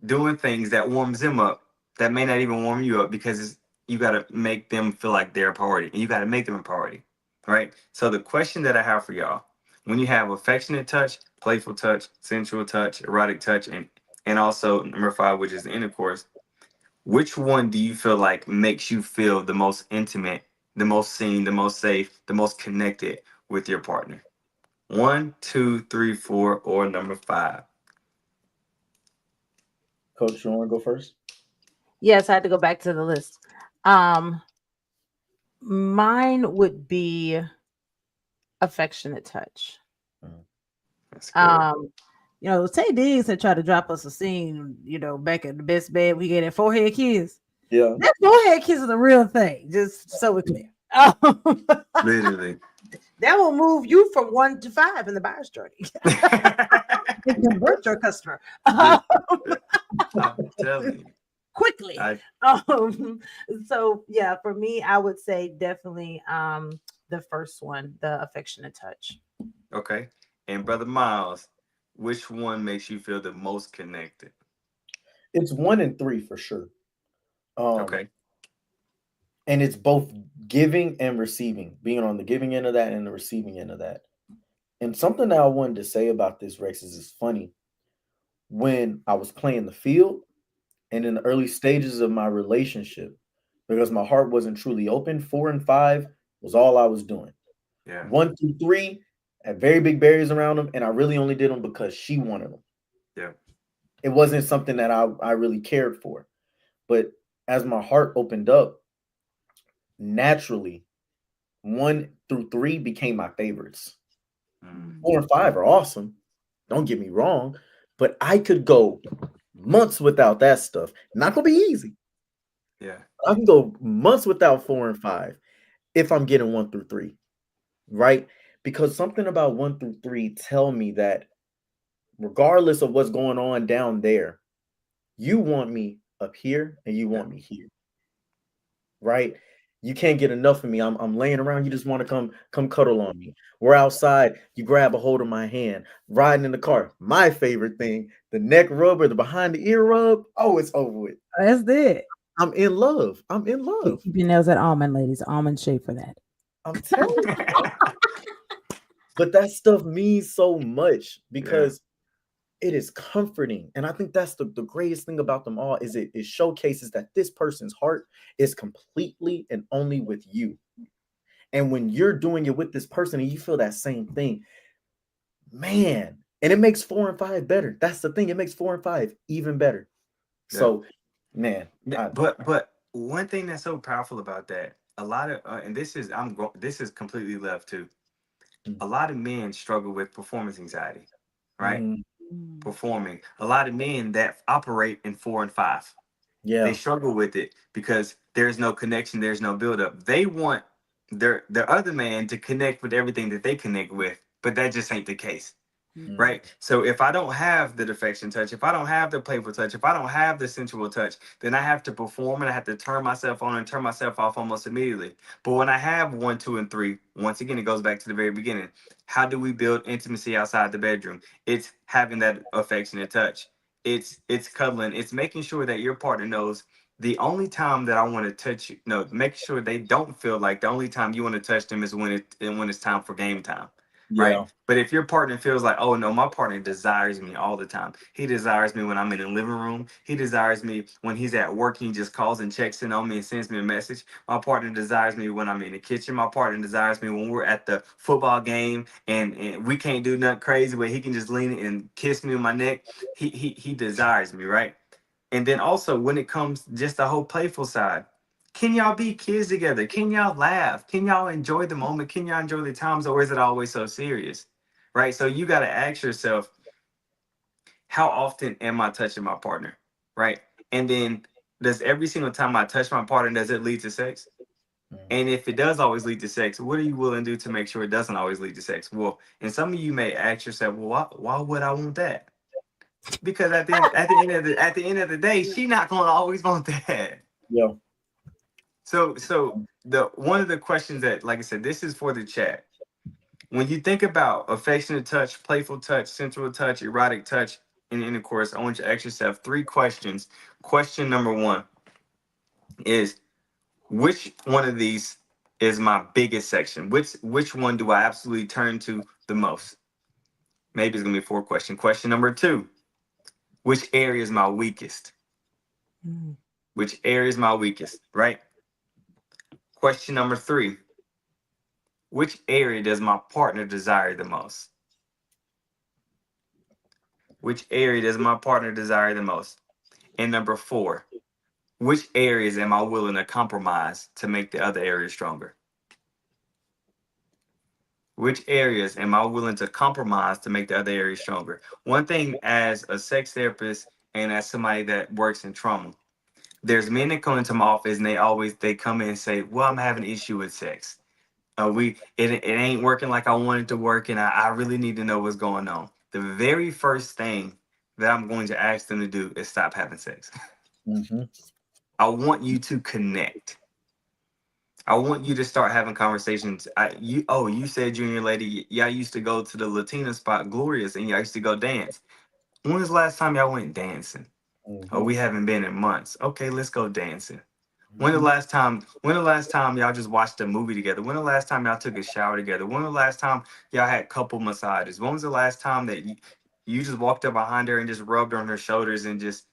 Speaker 3: doing things that warms them up that may not even warm you up, because you got to make them feel like they're a priority, and you got to make them a priority, right? So the question that I have for y'all, when you have affectionate touch, playful touch, sensual touch, erotic touch, and also number 5, which is the intercourse, which one do you feel like makes you feel the most intimate, the most seen, the most safe, the most connected with your partner? 1, 2, 3, 4, or number 5?
Speaker 2: Coach, you want to go first?
Speaker 1: Yes, I had to go back to the list. Um, Mine would be affectionate touch.
Speaker 2: Mm.
Speaker 3: That's good.
Speaker 1: Um, Tay Diggs had tried to drop us a scene, back at the best bed we get at forehead kiss.
Speaker 2: Yeah.
Speaker 1: That forehead kiss is a real thing, just so we're clear. That
Speaker 3: Literally.
Speaker 1: will move you from 1 to 5 in the buyer's journey and convert your customer
Speaker 3: Literally. I'm telling you.
Speaker 1: quickly.
Speaker 3: I
Speaker 1: Um, so yeah, for me, I would say definitely the first one, the affectionate touch.
Speaker 3: okay. And brother Miles, which one makes you feel the most connected?
Speaker 2: It's 1 and 3 for sure. Um,
Speaker 3: Okay.
Speaker 2: and it's both giving and receiving, being on the giving end of that and the receiving end of that. And something that I wanted to say about this, Rex, is it's funny. When I was playing the field, And in the early stages of my relationship, because my heart wasn't truly open, 4 and 5 was all I was doing.
Speaker 3: Yeah.
Speaker 2: 1 through 3 had very big barriers around them, and I really only did them because she wanted them.
Speaker 3: Yeah.
Speaker 2: It wasn't something that I really cared for. But as my heart opened up, naturally, 1 through 3 became my favorites.
Speaker 3: Mm.
Speaker 2: 4 and 5 are awesome. Don't get me wrong, but I could go months without that stuff. Not gonna be easy.
Speaker 3: Yeah.
Speaker 2: I can go months without 4 and 5 if I'm getting 1 through 3, right? Because something about 1 through 3 tell me that regardless of what's going on down there, you want me up here and you
Speaker 3: Yeah.
Speaker 2: want me here, right? You can't get enough of me. I'm laying around. You just want to come cuddle on me. We're outside. You grab a hold of my hand. Riding in the car. My favorite thing, the neck rub or the behind the ear rub. Oh, it's over with.
Speaker 1: That's it.
Speaker 2: I'm in love. I'm in love.
Speaker 1: Keep your nails at almond, ladies. Almond shape for that.
Speaker 2: I'm telling you. But that stuff means so much
Speaker 3: Yeah.
Speaker 2: because it is comforting. And I think that's the greatest thing about them all is it showcases that this person's heart is completely and only with you. And when you're doing it with this person and you feel that same thing, man, and it makes 4 and 5 better. That's the thing. It makes 4 and 5 even better.
Speaker 3: Yeah.
Speaker 2: So, man, I
Speaker 3: But one thing that's so powerful about that, a lot of and this is completely left too. A lot of men struggle with performance anxiety, right?
Speaker 2: mhm,
Speaker 1: Mm.
Speaker 3: Performing. A lot of men that operate in 4 and 5, they
Speaker 2: yeah,
Speaker 3: struggle with it because there's no connection, there's no buildup. They want their other man to connect with everything that they connect with, but that just ain't the case.
Speaker 2: mm,
Speaker 3: Right. So if I don't have the affection touch, if I don't have the playful touch, if I don't have the sensual touch, then I have to perform and I have to turn myself on and turn myself off almost immediately. But when I have 1, 2, and 3, once again, it goes back to the very beginning. How do we build intimacy outside the bedroom? It's having that affectionate touch. It's cuddling. It's making sure that your partner knows the only time that I want to touch you. No, make sure they don't feel like the only time you want to touch them is when it's time for game time, right?
Speaker 2: yeah,
Speaker 3: But if your partner feels like, oh no, my partner desires me all the time. He desires me when I'm in the living room. He desires me when he's at work. He just calls and checks in on me and sends me a message. My partner desires me when I'm in the kitchen. My partner desires me when we're at the football game and we can't do nothing crazy, but he can just lean and kiss me on my neck. He desires me, right? And then also when it comes just the whole playful side, can y'all be kids together? Can y'all laugh? Can y'all enjoy the moment? Can y'all enjoy the times, or is it always so serious? Right? So you got to ask yourself, how often am I touching my partner? Right? And then does every single time I touch my partner, does it lead to sex?
Speaker 2: mm,
Speaker 3: And if it does always lead to sex, what are you willing to do to make sure it doesn't always lead to sex? Well, and some of you may ask yourself, well, why would I want that? Because at the end of the day, she not gonna always want that.
Speaker 2: yeah,
Speaker 3: So the one of the questions that, like I said, this is for the chat. When you think about affectionate touch, playful touch, sensual touch, erotic touch, and intercourse, I want you to ask yourself 3 questions. Question number 1 is, which one of these is my biggest section? Which one do I absolutely turn to the most? Maybe it's gonna be a 4 question. Question number 2, which area is my weakest?
Speaker 1: Mm.
Speaker 3: Which area is my weakest, right? Question number 3, which area does my partner desire the most? Which area does my partner desire the most? And number 4, which areas am I willing to compromise to make the other area stronger? Which areas am I willing to compromise to make the other area stronger? One thing, as a sex therapist and as somebody that works in trauma, there's men that come into my office and they come in and say, well, I'm having an issue with sex. It ain't working like I want it to work, and I really need to know what's going on. The very first thing that I'm going to ask them to do is stop having sex.
Speaker 2: hmm
Speaker 3: I want you to connect. I want you to start having conversations. You said you and your lady, y'all used to go to the Latina spot, Glorious, and y'all used to go dance. When was the last time y'all went dancing? Oh,
Speaker 2: hmm
Speaker 3: we haven't been in months. Okay, let's go dancing.
Speaker 2: hmm
Speaker 3: When the last time y'all just watched a movie together? When the last time y'all took a shower together? When the last time y'all had couple massages? When was the last time that you just walked up behind her and just rubbed on her shoulders and just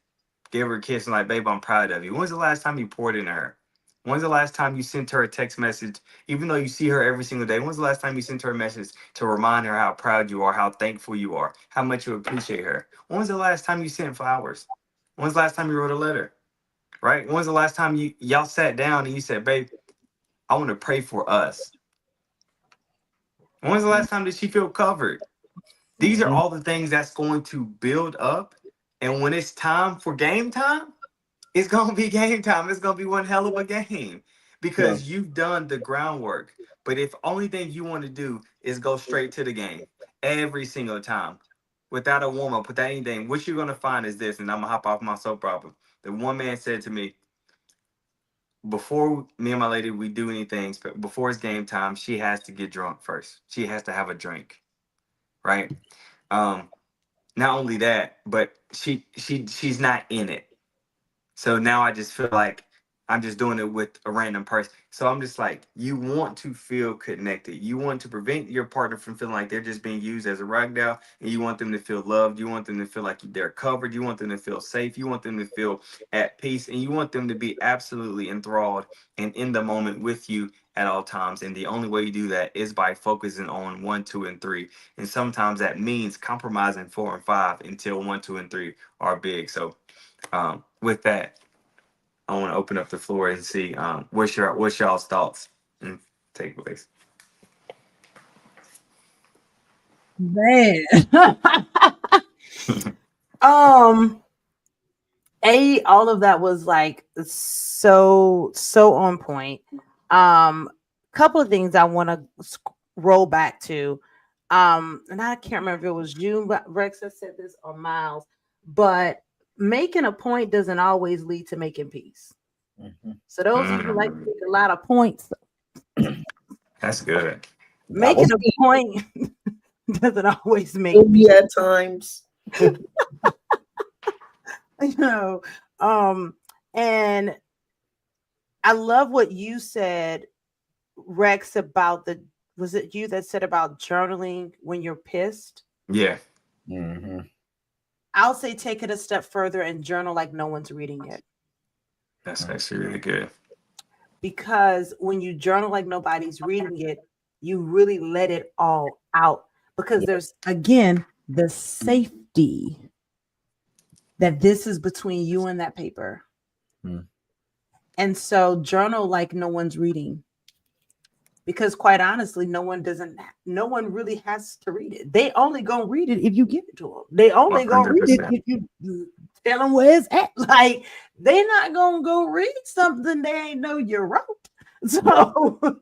Speaker 3: gave her a kiss and like, babe, I'm proud of you. When's the last time you poured into her? When's the last time you sent her a text message, even though you see her every single day? When's the last time you sent her a message to remind her how proud you are, how thankful you are, how much you appreciate her? When's the last time you sent flowers? When's the last time you wrote a letter? Right? When's the last time y'all sat down and you said, babe, I want to pray for us? When's the last time did she feel covered? These are
Speaker 2: Mhm.
Speaker 3: all the things that's going to build up. And when it's time for game time, it's gonna be game time. It's gonna be one hell of a game
Speaker 2: Yeah.
Speaker 3: because you've done the groundwork. But if only thing you want to do is go straight to the game every single time without a warm up, without anything, what you're gonna find is this. And I'm gonna hop off my soap opera. The one man said to me, before me and my lady we do anything, but before it's game time, she has to get drunk first. She has to have a drink, right? Um, Not only that, but she's not in it. So now I just feel like I'm just doing it with a random person. So I'm just like, you want to feel connected. You want to prevent your partner from feeling like they're just being used as a rag doll, and you want them to feel loved. You want them to feel like they're covered. You want them to feel safe. You want them to feel at peace, and you want them to be absolutely enthralled and in the moment with you at all times. And the only way you do that is by focusing on 1, 2, and 3. And sometimes that means compromising 4 and 5 until 1, 2, and 3 are big. So with that, I want to open up the floor and see what's y'all's thoughts and takeaways.
Speaker 1: Man. um all of that was like so on point. Couple of things I want to roll back to. And I can't remember if it was you, but Rex that said this, or Miles, but making a point doesn't always lead to making peace.
Speaker 2: Mhm.
Speaker 1: So those of you who like to
Speaker 3: Mm,
Speaker 1: make a lot of points,
Speaker 3: that's good.
Speaker 2: That was
Speaker 1: making a point doesn't always make
Speaker 2: me
Speaker 1: peace.
Speaker 2: at times.
Speaker 1: You know, and I love what you said, Rex, about the, was it you that said about journaling when you're pissed?
Speaker 3: Yeah,
Speaker 2: Hmm.
Speaker 1: I'll say take it a step further and journal like no one's reading it.
Speaker 3: that's actually really good.
Speaker 1: Because when you journal like nobody's reading it, you really let it all out. Because there's, again, the safety that this is between you and that paper.
Speaker 2: Mm.
Speaker 1: And so journal like no one's reading. Because quite honestly, no one really has to read it. They only gonna read it if you give it to them. They only
Speaker 3: One
Speaker 1: gonna
Speaker 3: hundred
Speaker 1: read it
Speaker 3: percent.
Speaker 1: if you tell them where it's at. Like, they're not gonna go read something they ain't know you wrote. So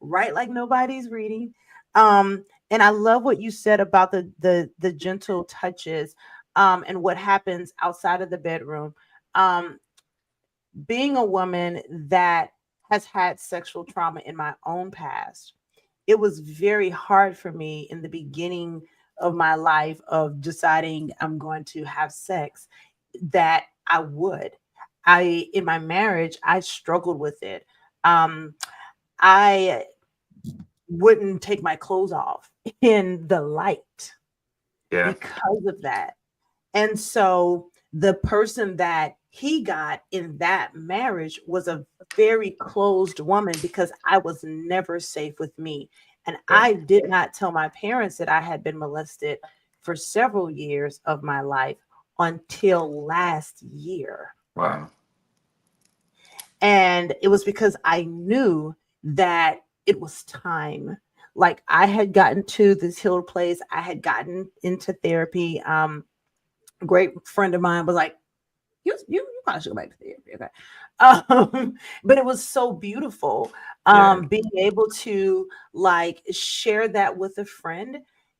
Speaker 1: write like nobody's reading. And I love what you said about the gentle touches, and what happens outside of the bedroom. Um, Being a woman that has had sexual trauma in my own past, it was very hard for me in the beginning of my life of deciding I'm going to have sex, that I would. In my marriage, I struggled with it. Um, I wouldn't take my clothes off in the light
Speaker 3: Yeah.
Speaker 1: because of that. And so the person that he got in that marriage was a very closed woman, because I was never safe with me. And
Speaker 3: Yeah.
Speaker 1: I did not tell my parents that I had been molested for several years of my life until last year.
Speaker 3: Wow.
Speaker 1: And it was because I knew that it was time. Like, I had gotten to this healed place, I had gotten into therapy. A great friend of mine was like, you probably should go back to therapy. Okay. But it was so beautiful.
Speaker 3: Yeah.
Speaker 1: Being able to like share that with a friend,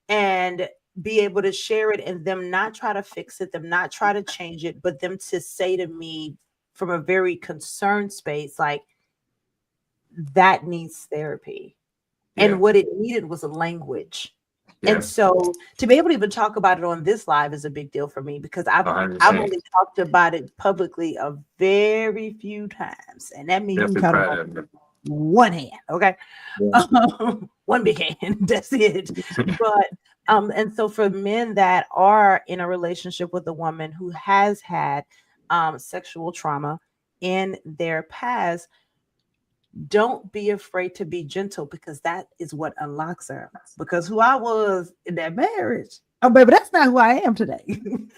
Speaker 1: and be able to share it, and them not try to fix it, them not try to change it, but them to say to me from a very concerned space, like, that needs therapy.
Speaker 3: Yeah.
Speaker 1: And what it needed was a language. And
Speaker 3: Yeah.
Speaker 1: so to be able to even talk about it on this live is a big deal for me, because I've
Speaker 3: One hundred
Speaker 1: I've
Speaker 3: percent.
Speaker 1: only talked about it publicly a very few times. And that means you can
Speaker 3: Definitely
Speaker 1: count it
Speaker 3: proud
Speaker 1: on
Speaker 3: of you.
Speaker 1: one hand. Okay.
Speaker 2: Yeah.
Speaker 1: One big hand. That's it. But and so for men that are in a relationship with a woman who has had sexual trauma in their past, don't be afraid to be gentle, because that is what unlocks her. Because who I was in that marriage, oh baby, that's not who I am today.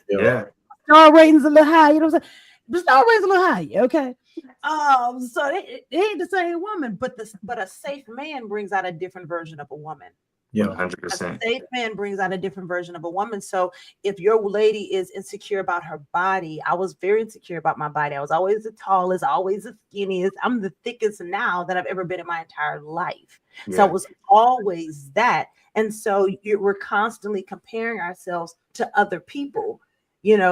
Speaker 2: Yeah.
Speaker 3: Yeah.
Speaker 1: Star ratings a little high, you know what I'm saying? The star ratings a little high, okay. So they ain't the same woman, but a safe man brings out a different version of a woman.
Speaker 2: Yeah.
Speaker 3: 100%.
Speaker 1: A safe man brings out a different version of a woman. So if your lady is insecure about her body, I was very insecure about my body. I was always the tallest, always the skinniest. I'm the thickest now that I've ever been in my entire life. So I
Speaker 3: Yeah.
Speaker 1: was always that. And so we're constantly comparing ourselves to other people,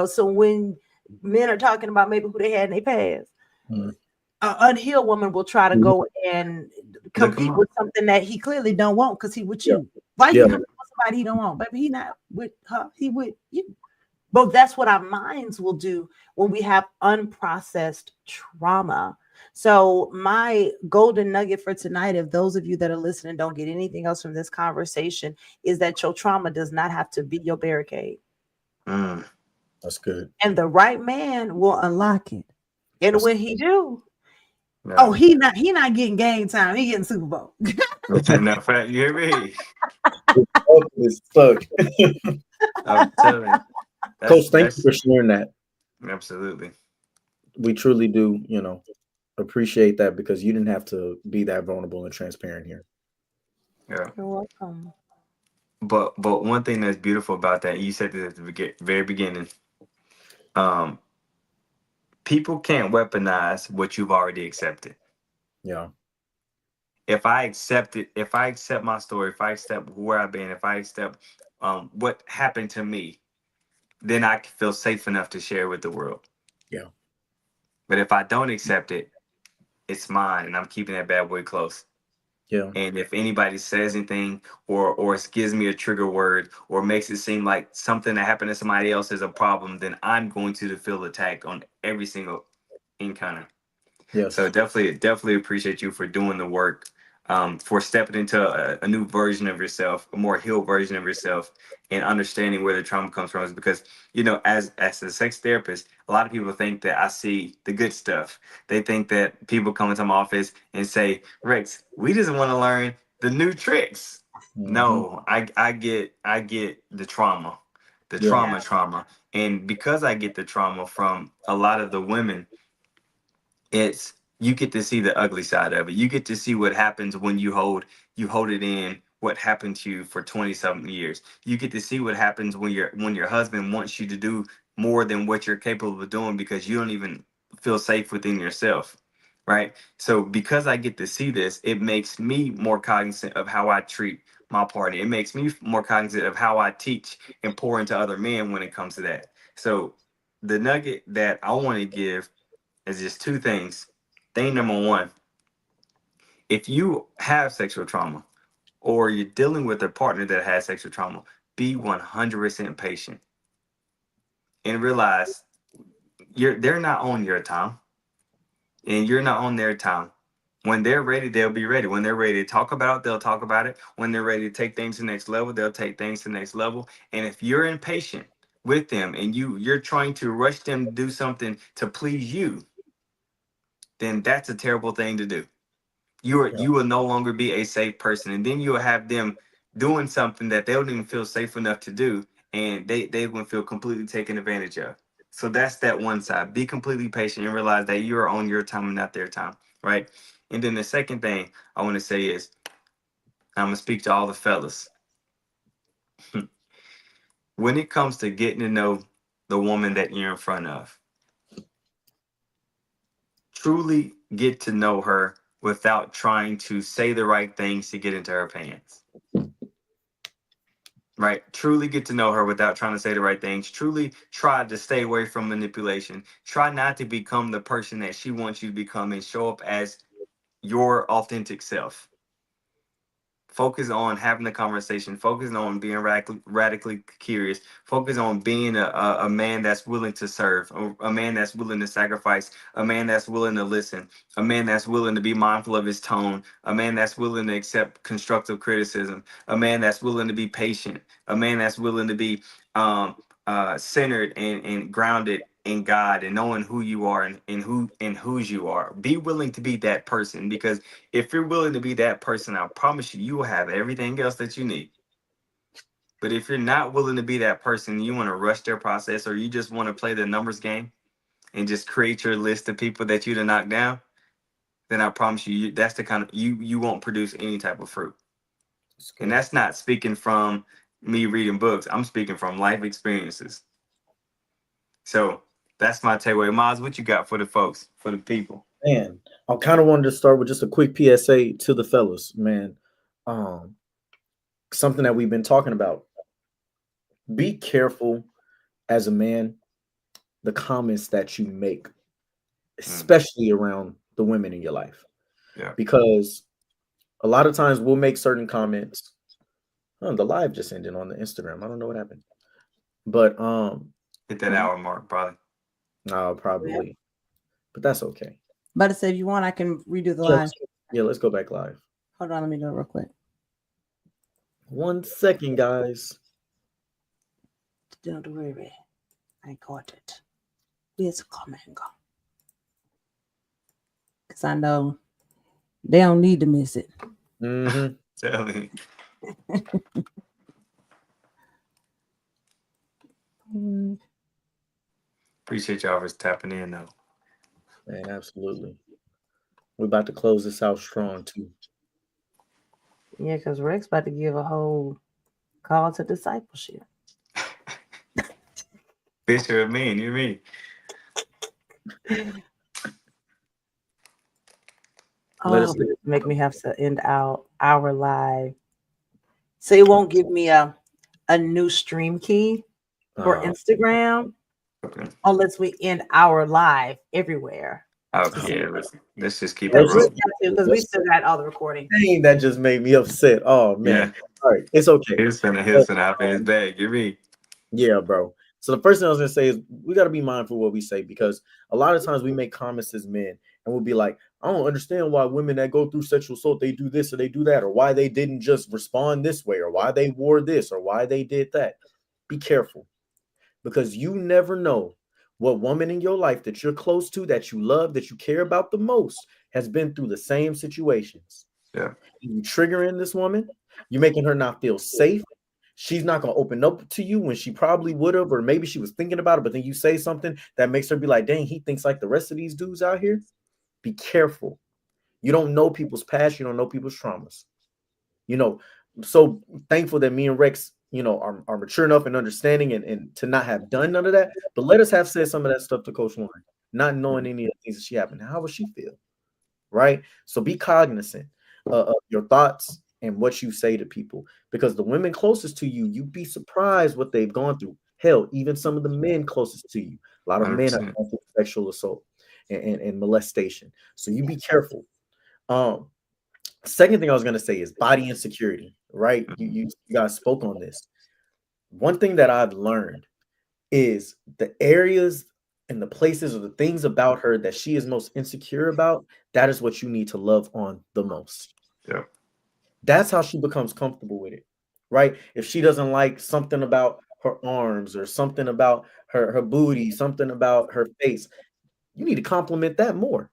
Speaker 1: So when men are talking about maybe who they had in their past,
Speaker 2: Mm.
Speaker 1: an unhealed woman will try to go and
Speaker 3: Look him
Speaker 1: compete
Speaker 3: up.
Speaker 1: with something that he clearly don't want because he with
Speaker 2: Yeah.
Speaker 1: you. Why you
Speaker 2: Yeah.
Speaker 1: compete with somebody he don't want? Baby, he not with her, he with you. But that's what our minds will do when we have unprocessed trauma. So my golden nugget for tonight, if those of you that are listening don't get anything else from this conversation, is that your trauma does not have to be your barricade.
Speaker 3: Mm,
Speaker 2: That's good.
Speaker 1: And the right man will unlock it. And
Speaker 2: That's
Speaker 1: when he do,
Speaker 3: yeah.
Speaker 1: oh, he not getting game time. He getting Super Bowl.
Speaker 3: No fact, you hear me?
Speaker 2: good. It's stuck.
Speaker 3: I'm telling you.
Speaker 2: Coach, thank you
Speaker 3: That's
Speaker 2: for sharing that.
Speaker 3: absolutely.
Speaker 2: We truly do, appreciate that because you didn't have to be that vulnerable and transparent here.
Speaker 3: Yeah.
Speaker 1: You're welcome.
Speaker 3: But one thing that's beautiful about that, you said this at the very beginning. Um, People can't weaponize what you've already accepted.
Speaker 2: Yeah.
Speaker 3: If I accept it, if I accept my story, if I accept where I've been, if I accept what happened to me, then I can feel safe enough to share with the world.
Speaker 2: Yeah.
Speaker 3: But if I don't accept it, it's mine, and I'm keeping that bad boy close.
Speaker 2: Yeah.
Speaker 3: And if anybody says anything or gives me a trigger word or makes it seem like something that happened to somebody else is a problem, then I'm going to feel attacked on every single encounter. So
Speaker 2: Yes.
Speaker 3: definitely appreciate you for doing the work, for stepping into a new version of yourself, a more healed version of yourself, and understanding where the trauma comes from. Is because as a sex therapist, a lot of people think that I see the good stuff. They think that people come into my office and say, "Rex, we just want to learn the new tricks."
Speaker 2: Hmm.
Speaker 3: No, I get the trauma, the
Speaker 2: Yeah.
Speaker 1: Yeah.
Speaker 3: trauma, and because I get the trauma from a lot of the women, it's you get to see the ugly side of it. You get to see what happens when you hold it in, what happened to you for 20 something years. You get to see what happens when your husband wants you to do more than what you're capable of doing because you don't even feel safe within yourself. Right? So because I get to see this, it makes me more cognizant of how I treat my partner. It makes me more cognizant of how I teach and pour into other men when it comes to that. So the nugget that I want to give is just two things. Thing number one, if you have sexual trauma or you're dealing with a partner that has sexual trauma, be 100% patient and realize they're not on your time and you're not on their time. When they're ready, they'll be ready. When they're ready to talk about it, they'll talk about it. When they're ready to take things to the next level, they'll take things to the next level. And if you're impatient with them and you're trying to rush them to do something to please you, then that's a terrible thing to do.
Speaker 2: Yeah.
Speaker 3: You will no longer be a safe person, and then you'll have them doing something that they don't even feel safe enough to do, and they will feel completely taken advantage of. So that's that one side. Be completely patient and realize that you are on your time and not their time, right? And then the second thing I want to say is I'm gonna speak to all the fellas. When it comes to getting to know the woman that you're in front of, truly get to know her without trying to say the right things to get into her pants. Right, truly get to know her without trying to say the right things. Truly try to stay away from manipulation. Try not to become the person that she wants you to become and show up as your authentic self. Focus on having the conversation. Focus on being radically curious. Focus on being a man that's willing to serve, a man that's willing to sacrifice, a man that's willing to listen, a man that's willing to be mindful of his tone, a man that's willing to accept constructive criticism, a man that's willing to be patient, a man that's willing to be centered and grounded in God and knowing who you are and whose you are. Be willing to be that person, because if you're willing to be that person, I promise you, you will have everything else that you need. But if you're not willing to be that person, you want to rush their process, or you just want to play the numbers game and just create your list of people that you to knock down, then I promise you, that's the kind of you won't produce any type of fruit.
Speaker 2: It's
Speaker 3: And
Speaker 2: good.
Speaker 3: that's not speaking from me reading books. I'm speaking from life experiences. So that's my takeaway. Miles, what you got for the folks, for the people?
Speaker 2: Man, I kind of wanted to start with just a quick PSA to the fellas, man. Um, Something that we've been talking about. Be careful as a man, the comments that you make,
Speaker 3: Mm,
Speaker 2: especially around the women in your life,
Speaker 3: yeah.
Speaker 2: because a lot of times we'll make certain comments. Oh, the live just ended on the Instagram. I don't know what happened, but
Speaker 3: Hit that hour mark, probably.
Speaker 2: no,
Speaker 1: Yeah.
Speaker 2: probably, but that's okay.
Speaker 1: But I said, if you want, I can redo the
Speaker 2: Yeah,
Speaker 1: line.
Speaker 2: let's go back live.
Speaker 1: Hold on, let me do it real quick.
Speaker 2: 1 second, guys.
Speaker 1: Don't worry, I got it. It's coming, because I know they don't need to miss it.
Speaker 2: Mm-hmm.
Speaker 3: Tell me.
Speaker 1: Mm,
Speaker 3: Appreciate y'all for tapping in, though.
Speaker 2: Man, absolutely. We're about to close this out strong too.
Speaker 1: yeah, because Rex about to give a whole call to discipleship.
Speaker 3: Fisher of me, you mean?
Speaker 2: Let
Speaker 1: Oh,
Speaker 2: us.
Speaker 1: but it make me have to end our live. So it won't give me a new stream key for
Speaker 2: Uh,
Speaker 1: Instagram
Speaker 3: Okay.
Speaker 1: unless we end our live everywhere.
Speaker 3: Oh,
Speaker 1: To see
Speaker 3: yeah. Let's just keep it
Speaker 2: let's just.
Speaker 3: rolling.
Speaker 1: because we still got all the recording.
Speaker 2: Dang, that just made me upset. Oh
Speaker 3: Yeah.
Speaker 2: man. All right, it's okay.
Speaker 3: He's finna hop in his bag. You mean?
Speaker 2: Yeah, bro. So the first thing I was gonna say is we gotta be mindful of what we say because a lot of times we make comments as men and we'll be like, I don't understand why women that go through sexual assault they do this or they do that, or why they didn't just respond this way, or why they wore this, or why they did that. Be careful because you never know what woman in your life that you're close to, that you love, that you care about the most, has been through the same situations.
Speaker 3: Yeah.
Speaker 2: You triggering this woman, you're making her not feel safe. She's not going to open up to you when she probably would have, or maybe she was thinking about it, but then you say something that makes her be like, dang, he thinks like the rest of these dudes out here. Be careful. You don't know people's past, you don't know people's traumas. You know, I'm so thankful that me and Rex, are mature enough and understanding and to not have done none of that. But let us have said some of that stuff to Coach Warren, not knowing any of the things that she happened. How would she feel? Right? So be cognizant of your thoughts and what you say to people because the women closest to you, you'd be surprised what they've gone through. Hell, even some of the men closest to you. A lot of men have
Speaker 3: 100%.
Speaker 2: gone through sexual assault and molestation. So you be careful. Um, Second thing I was gonna say is body insecurity, right? You guys spoke on this. One thing that I've learned is the areas and the places or the things about her that she is most insecure about, that is what you need to love on the most.
Speaker 3: Yeah.
Speaker 2: That's how she becomes comfortable with it, right? If she doesn't like something about her arms or something about her booty, something about her face, you need to compliment that more.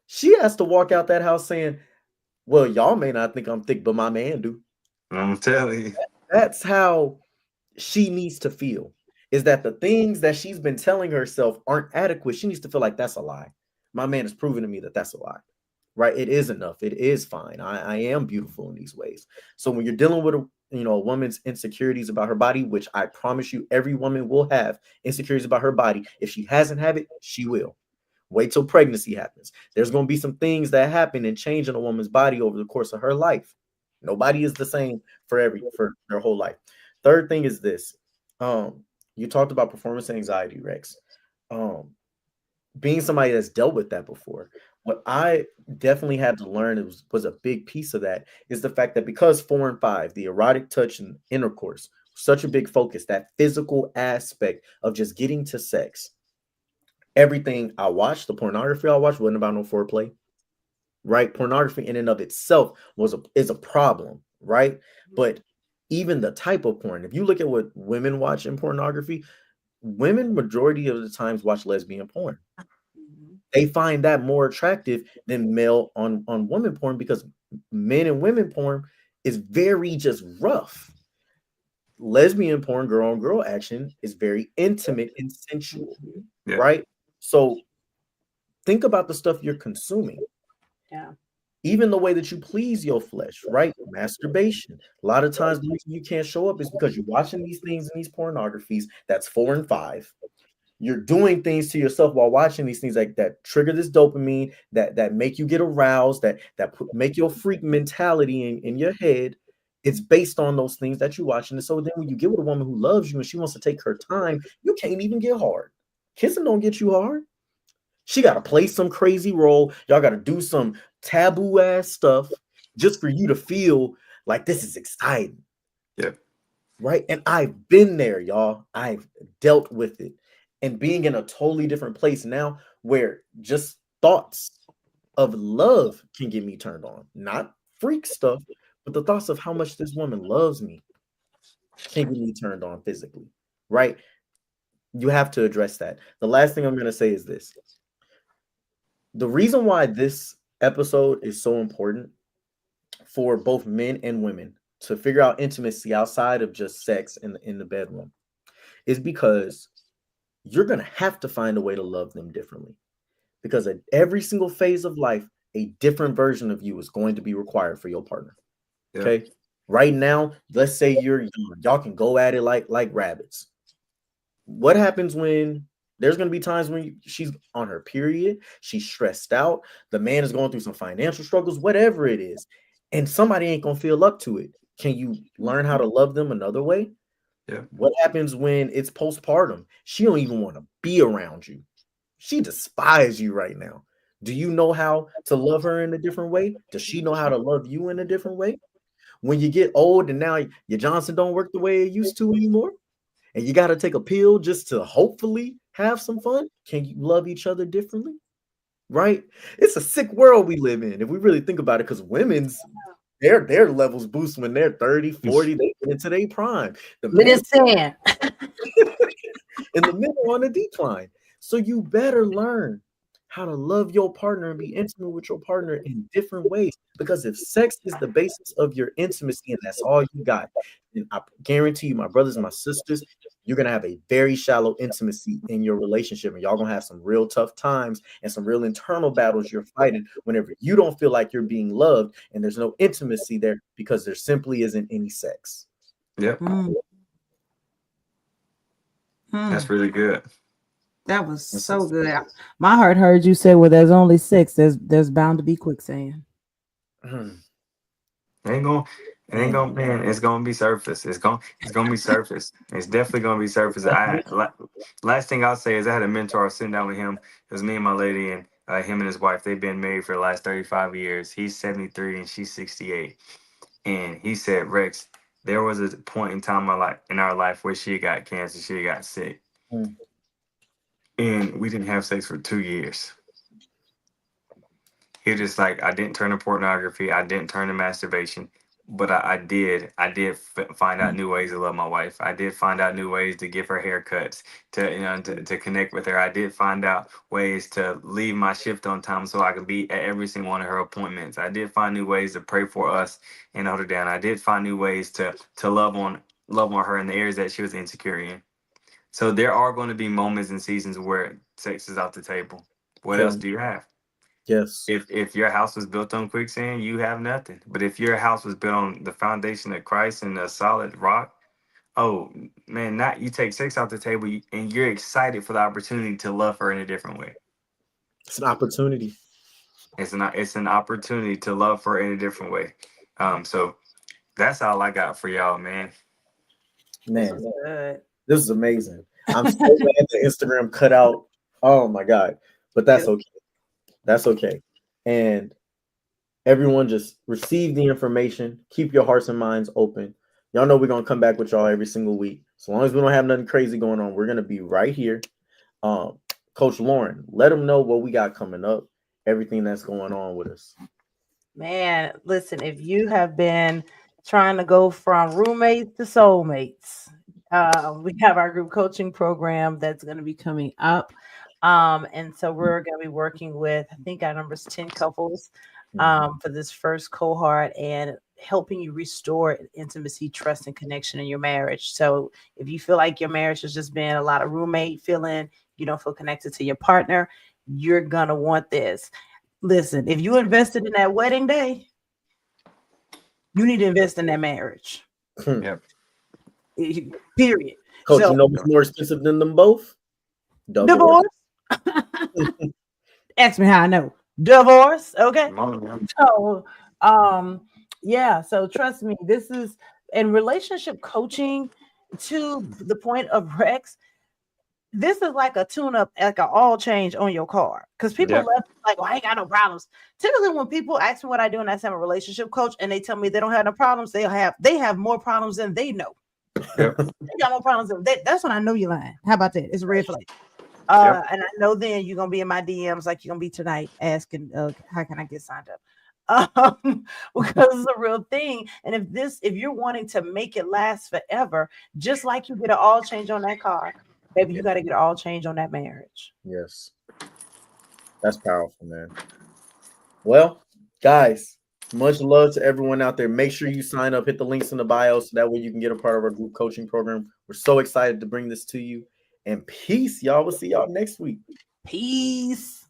Speaker 2: She has to walk out that house saying, well, y'all may not think I'm thick, but my man do.
Speaker 3: I'm telling you.
Speaker 2: That's how she needs to feel, is that the things that she's been telling herself aren't adequate. She needs to feel like that's a lie. My man is proving to me that that's a lie, right? It is enough. It is fine. I am beautiful in these ways. So when you're dealing with a woman's insecurities about her body, which I promise you every woman will have insecurities about her body. If she hasn't had it, she will. Wait till pregnancy happens. There's going to be some things that happen and change in a woman's body over the course of her life. Nobody is the same for their whole life. Third thing is this. You talked about performance anxiety, Rex. Um, Being somebody that's dealt with that before, what I definitely had to learn was a big piece of that is the fact that because 4 and 5, the erotic touch and intercourse, such a big focus, that physical aspect of just getting to sex. Everything I watched, the pornography I watched wasn't about no foreplay, right? Pornography in and of itself is a problem, right? But even the type of porn, if you look at what women watch in pornography, women majority of the times watch lesbian porn.
Speaker 1: Mhm.
Speaker 2: They find that more attractive than male on woman porn because men and women porn is very just rough. Lesbian porn, girl on girl action is very intimate and sensual,
Speaker 1: Mhm.
Speaker 3: Yeah.
Speaker 2: right? So think about the stuff you're consuming.
Speaker 1: Yeah.
Speaker 2: Even the way that you please your flesh, right? Masturbation. A lot of times the reason you can't show up is because you're watching these things in these pornographies that's 4 and 5. You're doing things to yourself while watching these things like that trigger this dopamine, that make you get aroused, make your freak mentality in your head. It's based on those things that you're watching. And so then when you get with a woman who loves you and she wants to take her time, you can't even get hard. Kissing don't get you hard. She got to play some crazy role. Y'all got to do some taboo ass stuff just for you to feel like this is exciting,
Speaker 3: Yeah.
Speaker 2: right? And I've been there, y'all. I've dealt with it. And being in a totally different place now where just thoughts of love can get me turned on. Not freak stuff, but the thoughts of how much this woman loves me can get me turned on physically, right? You have to address that. The last thing I'm going to say is this. The reason why this episode is so important for both men and women to figure out intimacy outside of just sex in the bedroom is because you're going to have to find a way to love them differently. Because at every single phase of life, a different version of you is going to be required for your partner.
Speaker 3: Yeah.
Speaker 2: Okay. Right now, let's say you're young. Y'all can go at it like rabbits. What happens when there's going to be times when she's on her period, she's stressed out, the man is going through some financial struggles, whatever it is, and somebody ain't going to feel up to it. Can you learn how to love them another way?
Speaker 3: Yeah.
Speaker 2: What happens when it's postpartum? She don't even want to be around you. She despises you right now. Do you know how to love her in a different way? Does she know how to love you in a different way? When you get old and now your Johnson don't work the way it used to anymore, and you got to take a pill just to hopefully have some fun, can you love each other differently? Right? It's a sick world we live in if we really think about it, because women's their levels boost when they're 30, 40, they get into their prime. The men
Speaker 1: Listen.
Speaker 2: in the middle on the decline. So you better learn how to love your partner and be intimate with your partner in different ways. Because if sex is the basis of your intimacy and that's all you got, then I guarantee you, my brothers and my sisters, you're gonna have a very shallow intimacy in your relationship, and y'all gonna have some real tough times and some real internal battles you're fighting whenever you don't feel like you're being loved and there's no intimacy there because there simply isn't any sex.
Speaker 3: Yep.
Speaker 4: Mm,
Speaker 3: That's
Speaker 4: mm.
Speaker 3: really good.
Speaker 4: That was so good. My heart heard you say, "Well, there's only six. There's bound to be quicksand."
Speaker 3: It ain't gonna, it ain't
Speaker 2: Man,
Speaker 3: gonna, man. It's gonna be surface. It's gonna be surface. It's definitely gonna be surface. Last thing I'll say is I had a mentor. I was sitting down with him. It was me and my lady, and him and his wife. They've been married for the last 35 years. He's 73 and she's 68. And he said, Rex, there was a point in time in our life where she got cancer. She got sick,
Speaker 2: mm,
Speaker 3: and we didn't have sex for 2 years. He was just like, I didn't turn to pornography. I didn't turn to masturbation, but I did find out
Speaker 2: mm,
Speaker 3: new ways to love my wife. I did find out new ways to give her haircuts, to connect with her. I did find out ways to leave my shift on time so I could be at every single one of her appointments. I did find new ways to pray for us and hold her down. I did find new ways to love on her in the areas that she was insecure in. So there are going to be moments and seasons where sex is off the table. What else
Speaker 2: killing.
Speaker 3: do you have?
Speaker 2: Yes.
Speaker 3: If your house was built on quicksand, you have nothing. But if your house was built on the foundation of Christ and a solid rock, oh man, not you take sex off the table and you're excited for the opportunity to love her in a different way.
Speaker 2: It's an opportunity.
Speaker 3: It's an opportunity to love her in a different way. So that's all I got for y'all, man.
Speaker 1: This
Speaker 2: Man,
Speaker 1: was good.
Speaker 2: this is amazing. I'm so glad the Instagram cut out. Oh my God. But that's
Speaker 1: It-
Speaker 2: okay. That's okay. And everyone just receive the information. Keep your hearts and minds open. Y'all know we're gonna come back with y'all every single week. So long as we don't have nothing crazy going on, we're gonna be right here. Um, Coach Lauren, let them know what we got coming up, everything that's going on with us.
Speaker 1: Man, listen, if you have been trying to go from roommates to soulmates, We have our group coaching program that's going to be coming up. And so we're going to be working with, I think our number's 10 couples for this first cohort and helping you restore intimacy, trust, and connection in your marriage. So if you feel like your marriage has just been a lot of roommate feeling, you don't feel connected to your partner, you're going to want this. Listen, if you invested in that wedding day, you need to invest in that marriage.
Speaker 3: Yep.
Speaker 1: Period.
Speaker 2: Coach,
Speaker 1: So
Speaker 2: you know what's more expensive than them both?
Speaker 1: divorce. Ask me how I know. Divorce. Okay.
Speaker 3: Come on, man.
Speaker 1: So yeah, so trust me, this is in relationship coaching to the point of Rex. This is like a tune-up, like an all change on your car. Because people
Speaker 3: Yep.
Speaker 1: left like, well, I ain't got no problems. Typically, when people ask me what I do and I say I'm a relationship coach and they tell me they don't have no problems, they have more problems than they know.
Speaker 3: Yep.
Speaker 1: They got more problems than that's when I know you're lying. How about that? It's a red flag.
Speaker 3: Yep.
Speaker 1: And I know then you're gonna be in my DMs like you're gonna be tonight asking, how can I get signed up? Because it's a real thing. And if you're wanting to make it last forever, just like you get an all change on that car, baby, you got to get an all change on that marriage.
Speaker 2: Yes. That's powerful, man. Well, guys, much love to everyone out there. Make sure you sign up, hit the links in the bio so that way you can get a part of our group coaching program. We're so excited to bring this to you. And peace, y'all. We'll see y'all next week.
Speaker 1: Peace.